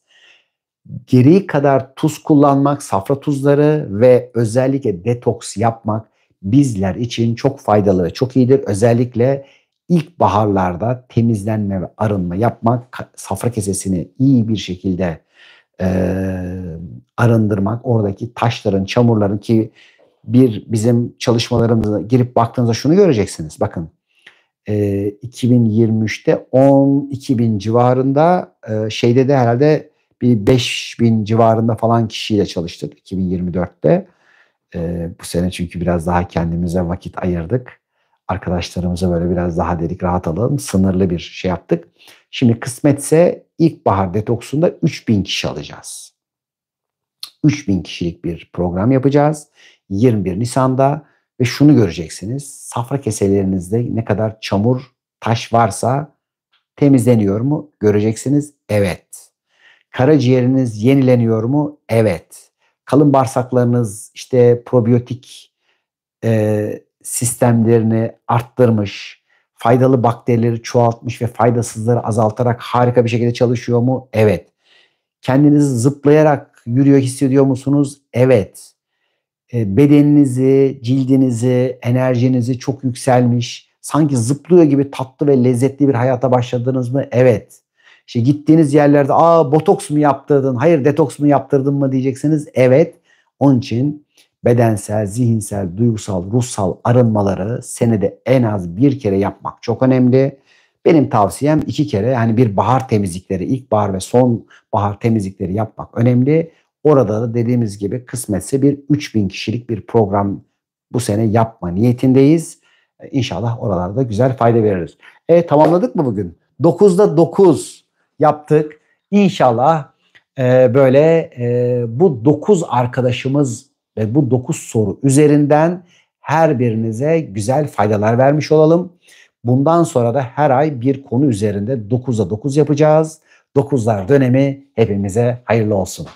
Gereği kadar tuz kullanmak, safra tuzları ve özellikle detoks yapmak bizler için çok faydalı ve çok iyidir. Özellikle ilkbaharlarda temizlenme ve arınma yapmak, safra kesesini iyi bir şekilde e, arındırmak, oradaki taşların, çamurların, ki bizim çalışmalarımıza girip baktığınızda şunu göreceksiniz. Bakın, 2023'te 12 bin civarında, şeyde de herhalde bir 5 bin civarında falan kişiyle çalıştık 2024'te. Bu sene çünkü biraz daha kendimize vakit ayırdık. Arkadaşlarımıza böyle biraz daha dedik rahat alalım. Sınırlı bir şey yaptık. Şimdi kısmetse ilkbahar detoksunda 3 bin kişi alacağız. 3 bin kişilik bir program yapacağız. 21 Nisan'da ve şunu göreceksiniz. Safra keselerinizde ne kadar çamur, taş varsa temizleniyor mu? Göreceksiniz. Evet. Karaciğeriniz yenileniyor mu? Evet. Kalın bağırsaklarınız işte probiyotik sistemlerini arttırmış, faydalı bakterileri çoğaltmış ve faydasızları azaltarak harika bir şekilde çalışıyor mu? Evet. Kendinizi zıplayarak yürüyor hissediyor musunuz? Evet. Bedeninizi, cildinizi, enerjinizi çok yükselmiş, sanki zıplıyor gibi tatlı ve lezzetli bir hayata başladınız mı? Evet. İşte gittiğiniz yerlerde botoks mu yaptırdın, hayır detoks mu yaptırdın mı diyeceksiniz. Evet. Onun için bedensel, zihinsel, duygusal, ruhsal arınmaları senede en az bir kere yapmak çok önemli. Benim tavsiyem 2 kere, yani bir bahar temizlikleri, ilkbahar ve son bahar temizlikleri yapmak önemli. Orada da dediğimiz gibi kısmetse bir 3000 kişilik bir program bu sene yapma niyetindeyiz. İnşallah oralarda güzel fayda veririz. Tamamladık mı bugün? 9'da 9 yaptık. İnşallah bu 9 arkadaşımız ve bu 9 soru üzerinden her birinize güzel faydalar vermiş olalım. Bundan sonra da her ay bir konu üzerinde 9'da 9 yapacağız. 9'lar dönemi hepimize hayırlı olsun.